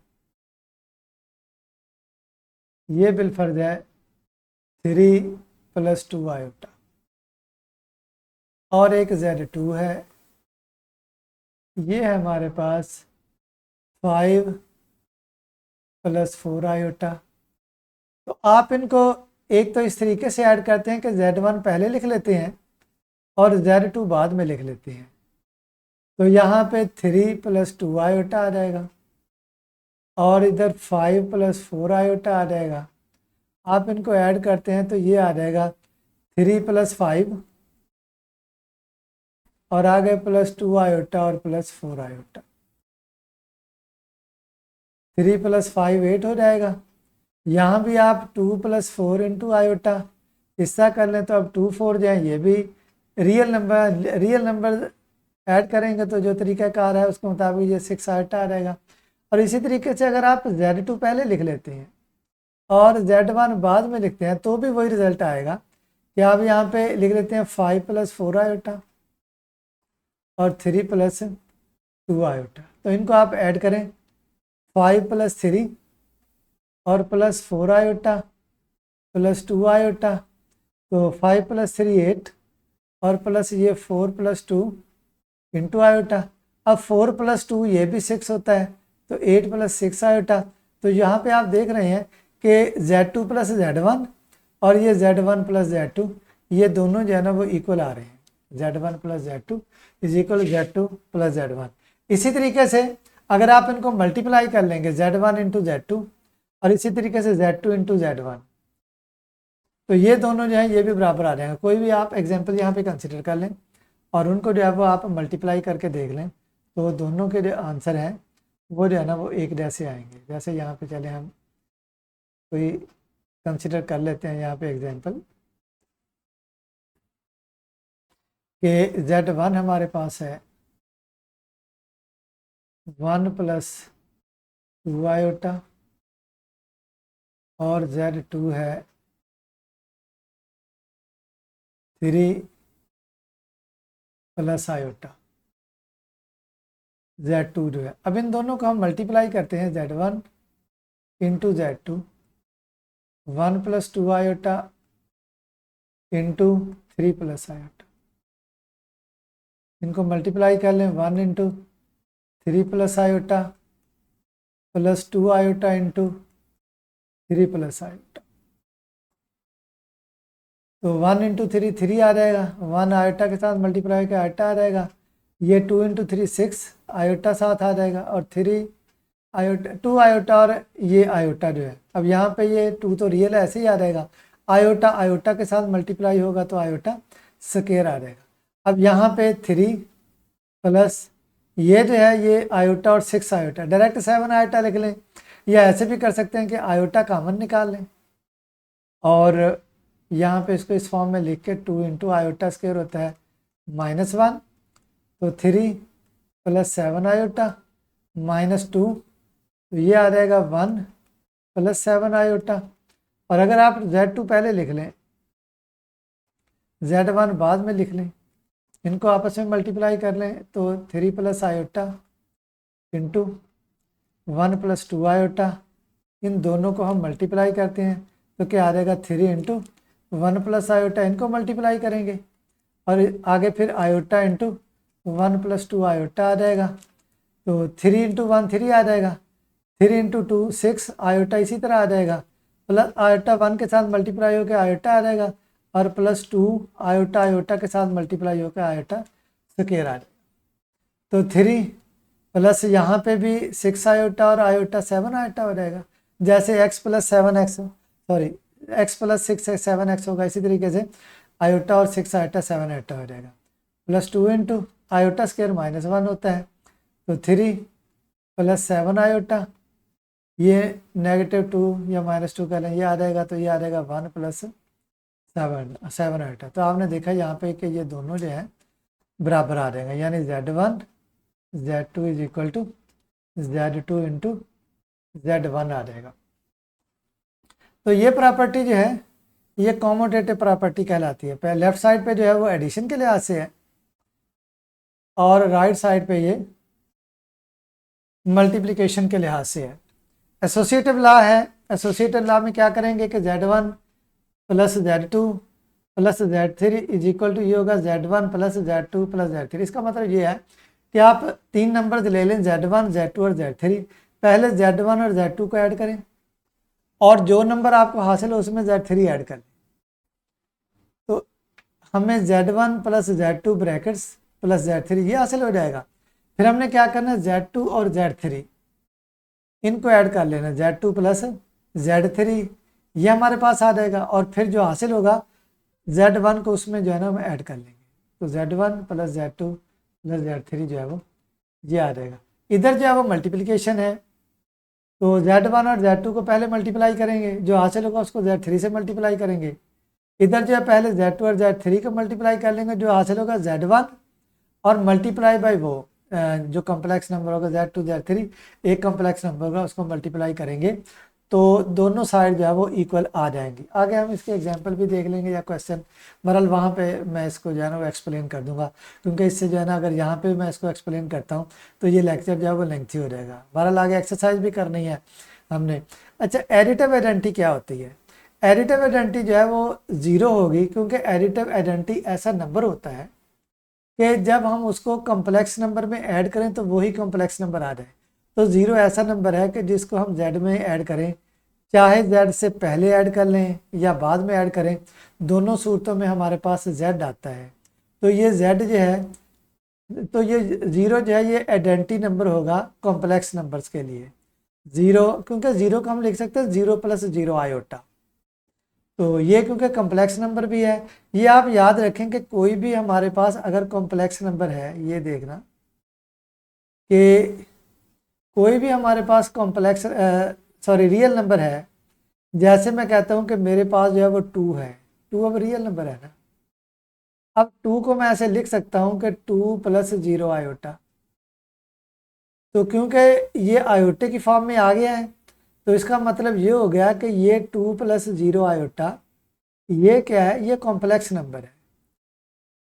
ये बिलफर्ज है 3 + 2 आयोटा, और एक Z2 है, ये है हमारे पास 5 + 4 आयोटा। तो आप इनको एक तो इस तरीके से ऐड करते हैं कि Z1 पहले लिख लेते हैं और Z2 बाद में लिख लेते हैं, तो यहाँ पे 3 + 2 आयोटा आ जाएगा और इधर 5 + 4 आयोटा आ जाएगा। आप इनको ऐड करते हैं तो ये आ जाएगा 3 + 5 और आगे +2 आयोटा और +4 आयोटा। 3 + 5 8 हो जाएगा। यहाँ भी आप 2 + 4 × आयोटा हिस्सा कर लें तो अब 2 4 जाए, ये भी रियल नंबर ऐड करेंगे तो जो तरीक़ाकार है उसके मुताबिक ये 6 आयोटा आ जाएगा। और इसी तरीके से अगर आप Z2 पहले लिख लेते हैं और Z1 बाद में लिखते हैं तो भी वही रिजल्ट आएगा कि आप यहाँ पे लिख लेते हैं 5 + 4 आयोटा और 3 + 2 आयोटा। तो इनको आप ऐड करें, 5 + 3 और प्लस 4 आयोटा प्लस 2 आयोटा, तो 5 + 3 8 और प्लस ये 4 + 2 इंटू आयोटा। अब 4 + 2 ये भी 6 होता है, तो 8 + 6 आयोटा। तो यहाँ पे आप देख रहे हैं कि Z2 + Z1 और ये Z1 + Z2 ये दोनों जो है ना वो इक्वल आ रहे हैं। Z1 + Z2 = Z2 + Z1। इसी तरीके से अगर आप इनको मल्टीप्लाई कर लेंगे Z1 × Z2 और इसी तरीके से Z2 × Z1, तो ये दोनों जो है ये भी बराबर आ जाएंगे। कोई भी आप एग्जाम्पल यहाँ पे कंसिडर कर लें और उनको जो है वो आप मल्टीप्लाई करके देख लें, तो दोनों के जो आंसर हैं वो जो है ना वो एक जैसे आएंगे। जैसे यहाँ पे चले हम कोई कंसिडर कर लेते हैं यहाँ पे एग्जाम्पल कि Z1 हमारे पास है 1 + 2 आयोटा और Z2 है 3 + आयोटा। Z2 जो है, अब इन दोनों को हम मल्टीप्लाई करते हैं, Z1 × Z2 1 + 2 iota into 3 + iota. इनको मल्टीप्लाई कर लें, 1 × 3 + iota plus 2 iota into 3 + iota. तो 1 × 3 3 आ जाएगा, 1 आयोटा के साथ मल्टीप्लाई कर आयोटा आ जाएगा। ये 2 × 3 6 आयोटा साथ आ जाएगा और 3 आयोटा 2 आयोटा और ये आयोटा जो है, अब यहाँ पे ये 2 तो रियल ऐसे ही आ जाएगा, आयोटा आयोटा के साथ मल्टीप्लाई होगा तो आयोटा स्क्वायर आ जाएगा। अब यहाँ पे 3 प्लस ये जो है ये आयोटा और 6 आयोटा, डायरेक्ट 7 आयोटा लिख लें, या ऐसे भी कर सकते हैं कि आयोटा कॉमन निकाल लें और यहाँ पे इसको इस फॉर्म में लिख के 2 × आयोटा स्क्वायर होता है -1, तो 3 + 7 आयोटा -2, तो ये आ जाएगा 1 + 7 आयोटा। और अगर आप Z2 पहले लिख लें, Z1 बाद में लिख लें, इनको आपस में मल्टीप्लाई कर लें, तो 3 + आयोटा इंटू 1 + 2 आयोटा, इन दोनों को हम मल्टीप्लाई करते हैं तो क्या आ जाएगा 3 × 1 + आयोटा, इनको मल्टीप्लाई करेंगे और आगे फिर आयोटा इंटू 1 + 2 आयोटा आ जाएगा, तो 3 × 1 3 आ जाएगा, 3 × 2 6 आयोटा इसी तरह आ जाएगा, प्लस आयोटा 1 के साथ मल्टीप्लाई होकर आयोटा आ जाएगा और प्लस 2 आयोटा आयोटा के साथ मल्टीप्लाई होकर आयोटा स्क्वायर आ जाएगा। तो 3 प्लस यहाँ पे भी 6 आयोटा और आयोटा 7 आयोटा हो जाएगा। जैसे x + 7x sorry x + 6 7x होगा, इसी तरीके से आयोटा और 6 आयोटा 7 आयोटा हो जाएगा। प्लस 2 × आयोटा स्क्वायर -1 होता है, तो 3 + 7 आयोटा, ये -2 या -2 कह लें, ये आ जाएगा, तो ये आ जाएगा 1 + 7 आयोटा। तो आपने देखा यहाँ पे कि ये दोनों जो है बराबर आ जाएंगे, यानी Z1 Z2 = Z2 × Z1 आ जाएगा। तो ये प्रॉपर्टी जो है ये कॉमोटेटिव प्रॉपर्टी कहलाती है। लेफ्ट साइड पे जो है वो एडिशन के लिहाज से है और राइट साइड पे ये मल्टीप्लिकेशन के लिहाज से है। एसोसिएटिव लॉ है, एसोसिएटिव लॉ में क्या करेंगे कि Z1 + Z2 + Z3 = ये होगा Z1 + Z2 + Z3। इसका मतलब ये है कि आप 3 नंबर ले लें, Z1 Z2 और Z3, पहले Z1 और Z2 को ऐड करें और जो नंबर आपको हासिल हो उसमें Z3 ऐड करें, तो हमें Z1 + Z2 brackets plus Z3 ये हासिल हो जाएगा। फिर हमने क्या करना है, Z2 और Z3 इनको ऐड कर लेना, Z2 + Z3 ये हमारे पास आ जाएगा और फिर जो हासिल होगा Z1 को उसमें जो है ना हम ऐड कर लेंगे, तो Z1 + Z2 + Z3 जो है वो ये आ जाएगा। इधर जो है वो मल्टीप्लिकेशन है, तो Z1 और Z2 को पहले मल्टीप्लाई करेंगे, जो हासिल होगा उसको Z3 से मल्टीप्लाई करेंगे। इधर जो है पहले Z2 और Z3 को मल्टीप्लाई कर लेंगे, जो हासिल होगा Z1 और मल्टीप्लाई बाय वो जो कॉम्प्लेक्स नंबर होगा Z2 Z3, एक कॉम्प्लेक्स नंबर होगा उसको मल्टीप्लाई करेंगे, तो दोनों साइड जो है वो इक्वल आ जाएंगी। आगे हम इसके एग्जांपल भी देख लेंगे या क्वेश्चन, बहरहाल वहाँ पे मैं इसको जो है ना वो एक्सप्लेन कर दूंगा, क्योंकि इससे जो है ना अगर यहाँ पे मैं इसको एक्सप्लेन करता हूँ तो ये लेक्चर जो है वो लेंथी हो जाएगा। बहरहाल आगे एक्सरसाइज भी करनी है हमने। अच्छा, एडिटिव आइडेंटिटी क्या होती है? एडिटिव आइडेंटिटी जो है वो ज़ीरो होगी, क्योंकि एडिटिव आइडेंटिटी ऐसा नंबर होता है कि जब हम उसको कॉम्प्लेक्स नंबर में ऐड करें तो वही कॉम्प्लेक्स नंबर आ जाए। तो ज़ीरो ऐसा नंबर है कि जिसको हम जेड में ऐड करें, चाहे जेड से पहले ऐड कर लें या बाद में ऐड करें, दोनों सूरतों में हमारे पास जेड आता है। तो ये जेड जो है, तो ये ज़ीरो जो है ये आइडेंटिटी नंबर होगा कॉम्प्लेक्स नंबर्स के लिए। ज़ीरो, क्योंकि ज़ीरो को हम लिख सकते हैं 0 + 0 आयोटा। तो ये क्योंकि कॉम्प्लेक्स नंबर भी है, ये आप याद रखें कि कोई भी हमारे पास अगर कॉम्प्लेक्स नंबर है, ये देखना कि कोई भी हमारे पास कॉम्प्लेक्स रियल नंबर है, जैसे मैं कहता हूँ कि मेरे पास जो है वो 2 है, 2 अब रियल नंबर है ना। अब 2 को मैं ऐसे लिख सकता हूँ कि 2 + 0 आयोटा। तो क्योंकि ये आयोटे की फॉर्म में आ गया है, तो इसका मतलब ये हो गया कि ये 2 + 0 आयोटा ये क्या है, ये कॉम्प्लेक्स नंबर है।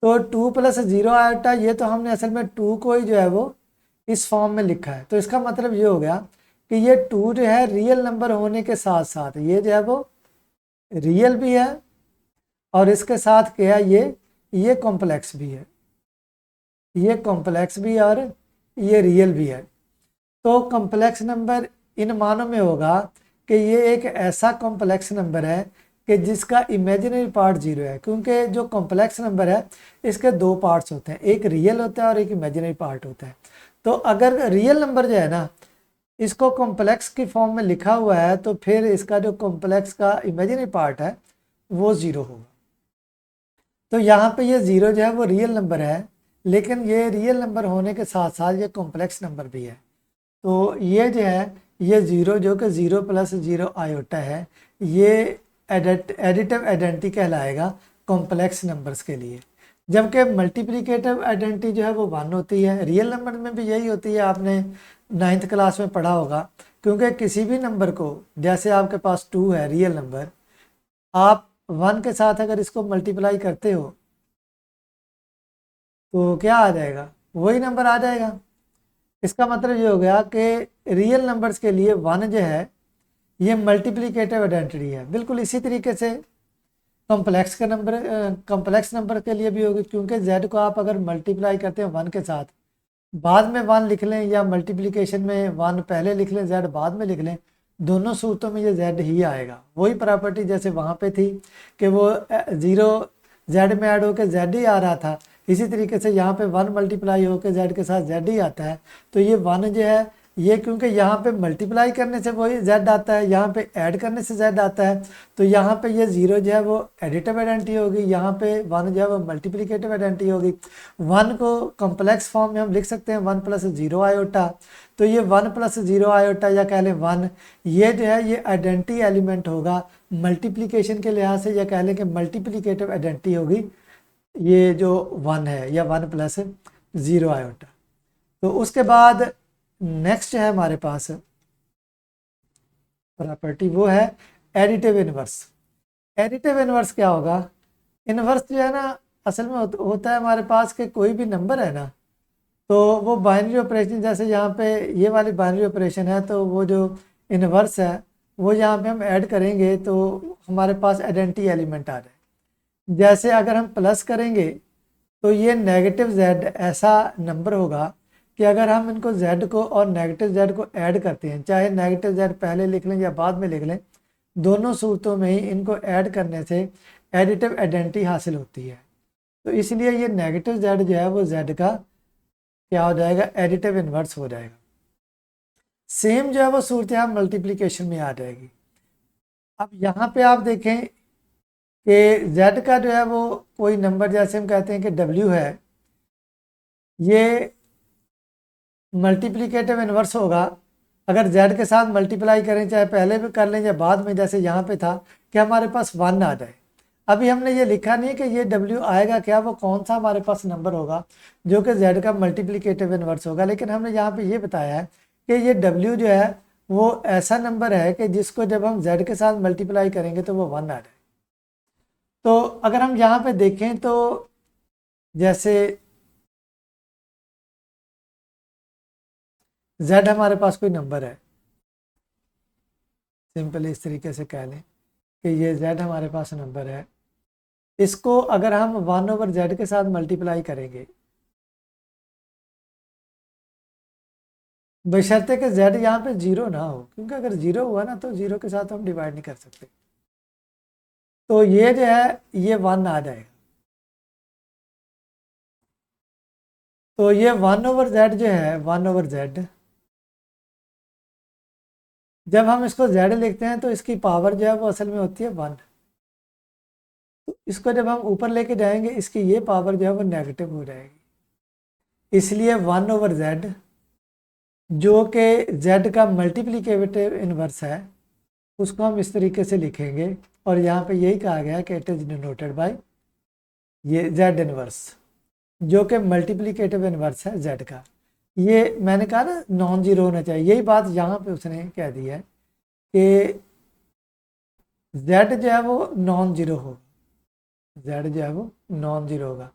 तो 2 + 0 आयोटा, ये तो हमने असल में 2 को ही जो है वो इस फॉर्म में लिखा है। तो इसका मतलब ये हो गया कि ये 2 जो है रियल नंबर होने के साथ साथ ये जो है वो रियल भी है, और इसके साथ क्या है, ये कॉम्प्लेक्स भी है, ये कॉम्प्लेक्स भी है और ये रियल भी है। तो कॉम्प्लेक्स नंबर इन मानों में होगा कि ये एक ऐसा कॉम्प्लेक्स नंबर है कि जिसका इमेजिनरी पार्ट 0 है, क्योंकि जो कॉम्प्लेक्स नंबर है इसके दो पार्ट्स होते हैं, एक रियल होता है और एक इमेजिनरी पार्ट होता है। तो अगर रियल नंबर जो है ना इसको कॉम्प्लेक्स की फॉर्म में लिखा हुआ है, तो फिर इसका जो कॉम्प्लेक्स का इमेजिनरी पार्ट है वो 0 होगा। तो यहाँ पे ये 0 जो है वो रियल नंबर है, लेकिन ये रियल नंबर होने के साथ साथ ये कॉम्प्लेक्स नंबर भी है। तो ये जो है ये 0 जो कि 0 + 0 आयोटा है, ये एडिटिव आइडेंटिटी कहलाएगा कॉम्प्लेक्स नंबर्स के लिए। जबकि मल्टीप्लिकेटिव आइडेंटिटी जो है वो 1 होती है। रियल नंबर में भी यही होती है, आपने 9th क्लास में पढ़ा होगा। क्योंकि किसी भी नंबर को, जैसे आपके पास 2 है रियल नंबर, आप 1 के साथ अगर इसको मल्टीप्लाई करते हो तो क्या आ जाएगा, वही नंबर आ जाएगा। इसका मतलब ये हो गया कि रियल नंबर्स के लिए 1 जो है ये मल्टीप्लिकेटिव आइडेंटिटी है। बिल्कुल इसी तरीके से कॉम्प्लेक्स नंबर के लिए भी होगी, क्योंकि जेड को आप अगर मल्टीप्लाई करते हैं 1 के साथ, बाद में 1 लिख लें या मल्टीप्लिकेशन में 1 पहले लिख लें जेड बाद में लिख लें, दोनों सूरतों में ये जेड ही आएगा। वही प्रॉपर्टी जैसे वहाँ पे थी कि वो 0 जेड में ऐड होकर जेड ही आ रहा था, इसी तरीके से यहाँ पे 1 मल्टीप्लाई होकर जेड के साथ जेड ही आता है। तो ये 1 जो है ये क्योंकि यहाँ पे मल्टीप्लाई करने से वही जेड आता है, यहाँ पे ऐड करने से जेड आता है, तो यहाँ पे ये 0 जो है वो एडिटिव आइडेंटिटी होगी, यहाँ पे 1 जो है वो मल्टीप्लिकेटिव आइडेंटिटी होगी। 1 को कॉम्प्लेक्स फॉर्म में हम लिख सकते हैं 1 + 0 आयोटा। तो ये 1 + 0 आयोटा या कह लें 1, ये जो है ये आइडेंटिटी एलिमेंट होगा मल्टीप्लिकेशन के लिहाज से, या कह लें कि मल्टीप्लिकेटिव आइडेंटिटी होगी ये जो 1 है, या 1 + 0 आयोटा। तो उसके बाद नेक्स्ट है हमारे पास प्रॉपर्टी, वो है एडिटिव इनवर्स। एडिटिव इनवर्स क्या होगा? इनवर्स जो है ना असल में होता है हमारे पास कि कोई भी नंबर है ना, तो वो बाइनरी ऑपरेशन, जैसे यहाँ पे ये वाली बाइनरी ऑपरेशन है, तो वो जो इनवर्स है वो यहाँ पे हम ऐड करेंगे तो हमारे पास आइडेंटिटी एलिमेंट आ जाए। जैसे अगर हम प्लस करेंगे तो ये नेगेटिव जेड ऐसा नंबर होगा कि अगर हम इनको जेड को और नेगेटिव जेड को ऐड करते हैं, चाहे नेगेटिव जेड पहले लिख लें या बाद में लिख लें, दोनों सूरतों में ही इनको ऐड करने से एडिटिव आइडेंटिटी हासिल होती है। तो इसलिए ये नेगेटिव जेड जो है वो जेड का क्या हो जाएगा, एडिटिव इनवर्स हो जाएगा। सेम जो है वो सूरत यहाँ मल्टीप्लिकेशन में आ जाएगी। अब यहाँ पे आप देखें कि जेड का जो है वो कोई नंबर, जैसे हम कहते हैं कि डब्ल्यू है, ये मल्टीप्लिकेटिव इनवर्स होगा अगर जेड के साथ मल्टीप्लाई करें, चाहे पहले भी कर लें या बाद में, जैसे यहाँ पे था कि हमारे पास 1 आ जाए। अभी हमने ये लिखा नहीं है कि ये डब्ल्यू आएगा क्या, वो कौन सा हमारे पास नंबर होगा जो कि जेड का मल्टीप्लिकेटिव इनवर्स होगा, लेकिन हमने यहाँ पे ये बताया है कि ये डब्ल्यू जो है वो ऐसा नंबर है कि जिसको जब हम z के साथ मल्टीप्लाई करेंगे तो वो 1 आ जाए। तो अगर हम यहाँ पे देखें तो जैसे z हमारे पास कोई नंबर है, सिंपल इस तरीके से कह लें कि ये z हमारे पास नंबर है, इसको अगर हम 1/z के साथ मल्टीप्लाई करेंगे, बशर्ते कि z यहाँ पे 0 ना हो, क्योंकि अगर 0 हुआ ना तो 0 के साथ हम डिवाइड नहीं कर सकते, तो ये जो है ये 1 आ जाएगा। तो ये 1/z जो है 1/z, जब हम इसको z लिखते हैं तो इसकी पावर जो है वो असल में होती है 1। तो इसको जब हम ऊपर लेके जाएंगे इसकी ये पावर जो है वो नेगेटिव हो जाएगी, इसलिए 1/z जो कि z का मल्टीप्लिकेटिव इनवर्स है उसको हम इस तरीके से लिखेंगे, और यहाँ पे यही कहा गया कि इट इज डिनोटेड बाय ये z इनवर्स जो कि मल्टीप्लिकेटिव इनवर्स है z का। ये मैंने कहा ना नॉन जीरो होना चाहिए, यही बात यहाँ पे उसने कह दी है कि z जो है वो नॉन जीरो हो, z जो है वो नॉन जीरो होगा।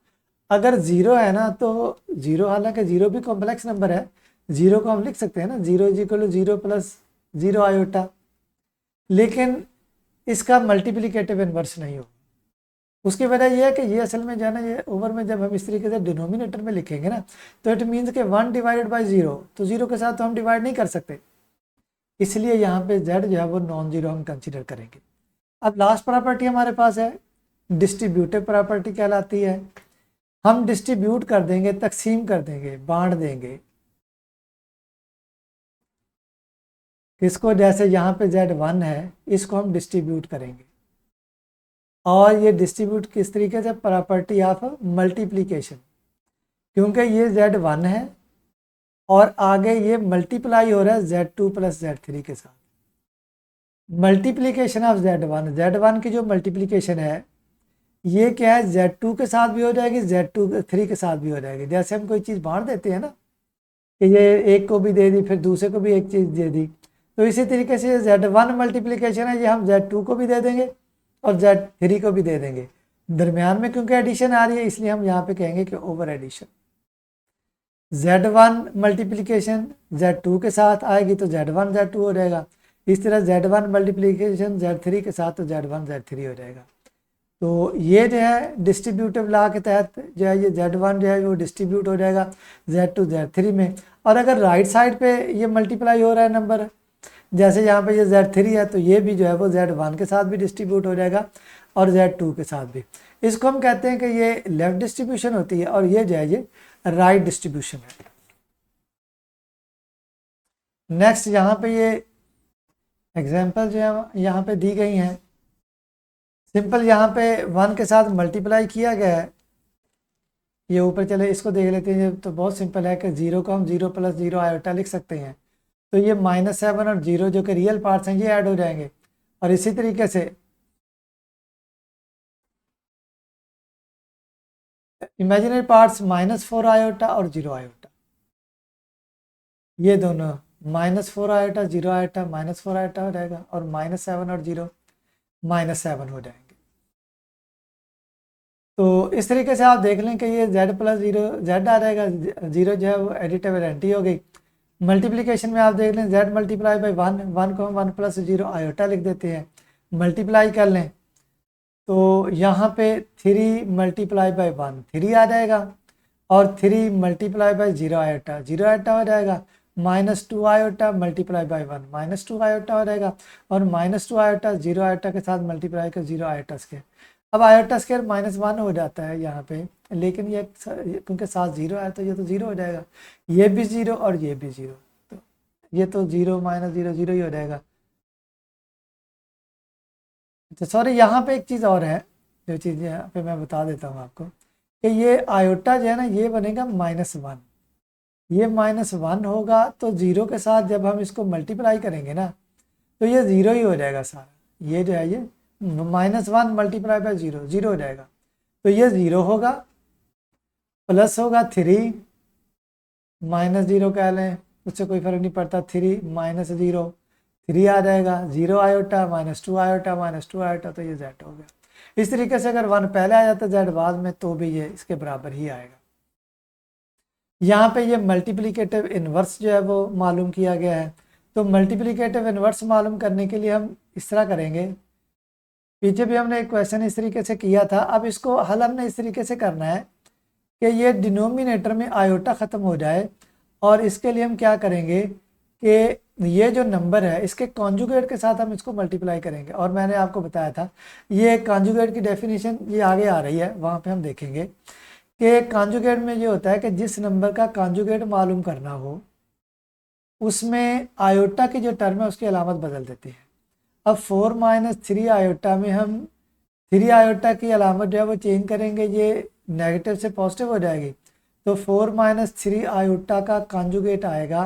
अगर ज़ीरो है ना तो ज़ीरो, हालांकि ज़ीरो भी कॉम्प्लेक्स नंबर है, ज़ीरो को हम लिख सकते हैं ना 0 = 0 + 0 आयोटा, लेकिन इसका मल्टीप्लिकेटिव इनवर्स नहीं हो। उसकी वजह यह है कि ये असल में जो है ना ये ओवर में जब हम इस तरीके से डिनोमिनेटर में लिखेंगे ना तो इट मीन्स के 1/0, तो 0 के साथ तो हम डिवाइड नहीं कर सकते, इसलिए यहाँ पे z जो है वो नॉन जीरो हम कंसिडर करेंगे। अब लास्ट प्रॉपर्टी हमारे पास है डिस्ट्रीब्यूटिव प्रॉपर्टी कहलाती है। हम डिस्ट्रीब्यूट कर देंगे, तकसीम कर देंगे, बांट देंगे इसको, जैसे यहाँ पे z1 है इसको हम डिस्ट्रीब्यूट करेंगे, और ये डिस्ट्रीब्यूट किस तरीके से, प्रॉपर्टी ऑफ मल्टीप्लिकेशन, क्योंकि ये z1 है और आगे ये मल्टीप्लाई हो रहा है z2 + z3 के साथ। मल्टीप्लिकेशन ऑफ z1 की जो मल्टीप्लिकेशन है ये क्या है, z2 के साथ भी हो जाएगी, z3 के साथ भी हो जाएगी। जैसे हम कोई चीज़ बांट देते हैं ना कि ये एक को भी दे दी फिर दूसरे को भी एक चीज़ दे दी, तो इसी तरीके से z1 मल्टीप्लिकेशन है ये हम z2 को भी दे देंगे और z3 को भी दे देंगे। दरमियान में क्योंकि एडिशन आ रही है इसलिए हम यहाँ पे कहेंगे कि over addition. z1 multiplication z2 के साथ आएगी तो z1 z2 हो जाएगा, इस तरह z1 मल्टीप्लिकेशन z3 के साथ तो z1 z3 हो जाएगा। तो ये जो है डिस्ट्रीब्यूटिव लॉ के तहत जो है ये z1 जो है वो डिस्ट्रीब्यूट हो जाएगा z2 z3 में। और अगर राइट साइड पे ये मल्टीप्लाई हो रहा है नंबर, जैसे यहाँ पे ये z3 है तो ये भी जो है वो z1 के साथ भी डिस्ट्रीब्यूट हो जाएगा और z2 के साथ भी। इसको हम कहते हैं कि ये लेफ्ट डिस्ट्रीब्यूशन होती है और ये जो है ये राइट डिस्ट्रीब्यूशन है। नेक्स्ट यहाँ पे ये एग्जाम्पल जो है यहाँ पे दी गई हैं, सिंपल यहाँ पे 1 के साथ मल्टीप्लाई किया गया है, ये ऊपर चले इसको देख लेते हैं। तो बहुत सिंपल है कि 0 को हम 0 + 0 आयोटा लिख सकते हैं, तो ये -7 और 0 जो कि रियल पार्ट्स हैं ये ऐड हो जाएंगे, और इसी तरीके से इमेजिनरी पार्ट्स -4 आयोटा और 0 आयोटा, ये दोनों -4 आयोटा 0 आयोटा -4 आयोटा हो जाएगा, और -7 और 0 -7 हो जाएंगे। तो इस तरीके से आप देख लें कि ये z + 0 z आ जाएगा, 0 जो है वो एडिटिव एंटी हो गई। मल्टीप्लिकेशन में आप देख लें z × 1, 1 को हम 1 + 0 आयोटा लिख देते हैं, मल्टीप्लाई कर लें तो यहाँ पे 3 × 1 3 आ जाएगा, और 3 × 0 आयोटा 0 आयोटा हो जाएगा, -2 आयोटा मल्टीप्लाई बाई 1 -2 आयोटा हो जाएगा, और -2 आयोटा 0 आयोटा के साथ मल्टीप्लाई कर 0 आयोटा स्क्वायर। अब आयोटा स्क्वायर -1 हो जाता है यहाँ पे, लेकिन ये क्योंकि साथ 0 आया तो ये तो 0 हो जाएगा, ये भी 0 और ये भी 0, तो ये तो 0 - 0 0 ही हो जाएगा। तो सॉरी यहाँ पे एक चीज़ और है, जो चीज़ यहाँ पे मैं बता देता हूँ आपको कि ये आयोटा जो है ना ये बनेगा -1, ये -1 होगा तो 0 के साथ जब हम इसको मल्टीप्लाई करेंगे ना तो ये 0 ही हो जाएगा सारा, ये जो है ये -1 × 0 0 हो जाएगा, तो ये 0 होगा, प्लस होगा 3 -0 कह लें उससे कोई फ़र्क नहीं पड़ता, 3 - 0 3 आ जाएगा, 0 आयोटा -2 आयोटा -2 आयोटा, तो ये z हो गया। इस तरीके से अगर 1 पहले आ जाता z बाद में तो भी ये इसके बराबर ही आएगा। यहाँ पे ये मल्टीप्लिकेटिव इन्वर्स जो है वो मालूम किया गया है। तो मल्टीप्लिकेटिव इन्वर्स मालूम करने के लिए हम इस तरह करेंगे, पीछे भी हमने एक क्वेश्चन इस तरीके से किया था। अब इसको हल हमने इस तरीके से करना है कि ये डिनोमिनेटर में आयोटा ख़त्म हो जाए, और इसके लिए हम क्या करेंगे कि ये जो नंबर है इसके कॉन्जुगेट के साथ हम इसको मल्टीप्लाई करेंगे। और मैंने आपको बताया था ये कॉन्जुगेट की डेफिनेशन ये आगे आ रही है, वहाँ पे हम देखेंगे कि कॉन्जुगेट में ये होता है कि जिस नंबर का कॉन्जुगेट मालूम करना हो उसमें आयोटा की जो टर्म है उसकी अलामत बदल देती है। अब 4 - 3 आयोटा में हम 3 आयोटा की अलामत जो है वो चेंज करेंगे, ये नेगेटिव से पॉजिटिव हो जाएगी। तो 4 - 3 आयोटा का कॉन्जुगेट आएगा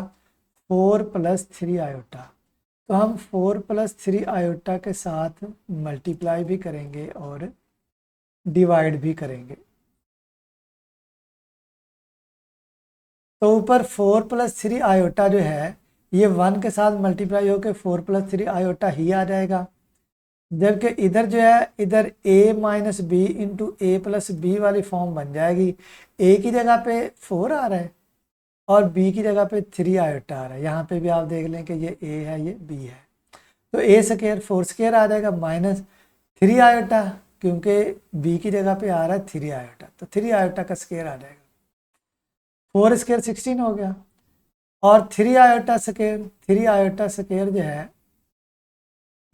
4 + 3 आयोटा। तो हम 4 + 3 आयोटा के साथ मल्टीप्लाई भी करेंगे और डिवाइड भी करेंगे। तो ऊपर 4 + 3 आयोटा जो है ये 1 के साथ मल्टीप्लाई होकर 4 + 3 आयोटा ही आ जाएगा, जबकि इधर जो है इधर a - b × a + b वाली फॉर्म बन जाएगी। a की जगह पे 4 आ रहा है और b की जगह पे 3 आयोटा आ रहा है। यहाँ पे भी आप देख लें कि ये a है ये b है, तो a² 4² आ जाएगा -3 आयोटा, क्योंकि b की जगह पे आ रहा है 3 आयोटा, तो 3 आयोटा का स्क्वायर आ जाएगा। 4² 16 हो गया, और 3 आयोटा स्क्वायर, 3 आयोटा स्क्वायर जो है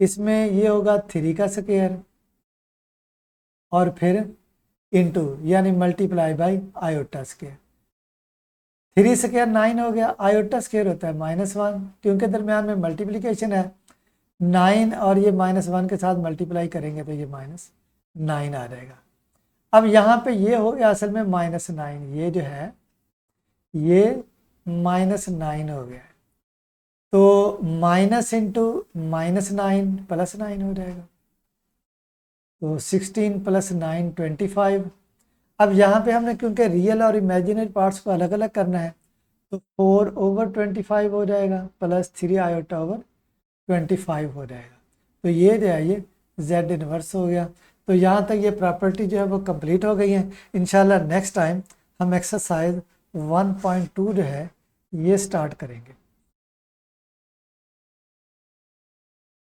इसमें ये होगा 3 का स्क्वायर और फिर इंटू यानी मल्टीप्लाई बाई आयोटा स्क्वायर। 3² 9 हो गया, आयोटा स्क्वायर होता है -1, क्योंकि दरम्यान में मल्टीप्लिकेशन है 9 और ये -1 के साथ मल्टीप्लाई करेंगे तो ये -9 आ जाएगा। अब यहाँ पे ये हो गया असल में -9, ये जो है ये -9 हो गया, तो माइनस इंटू -9 + 9 हो जाएगा, तो 16 + 9 25। अब यहाँ पे हमने क्योंकि रियल और इमेजिनरी पार्ट्स को अलग अलग करना है, तो 4/25 हो जाएगा प्लस 3 आयोटा ओवर 25 हो जाएगा। तो ये जो है ये z इन्वर्स हो गया। तो यहाँ तक ये प्रॉपर्टी जो है वो कंप्लीट हो गई है। इंशाल्लाह नेक्स्ट टाइम हम एक्सरसाइज 1.2 जो है ये स्टार्ट करेंगे।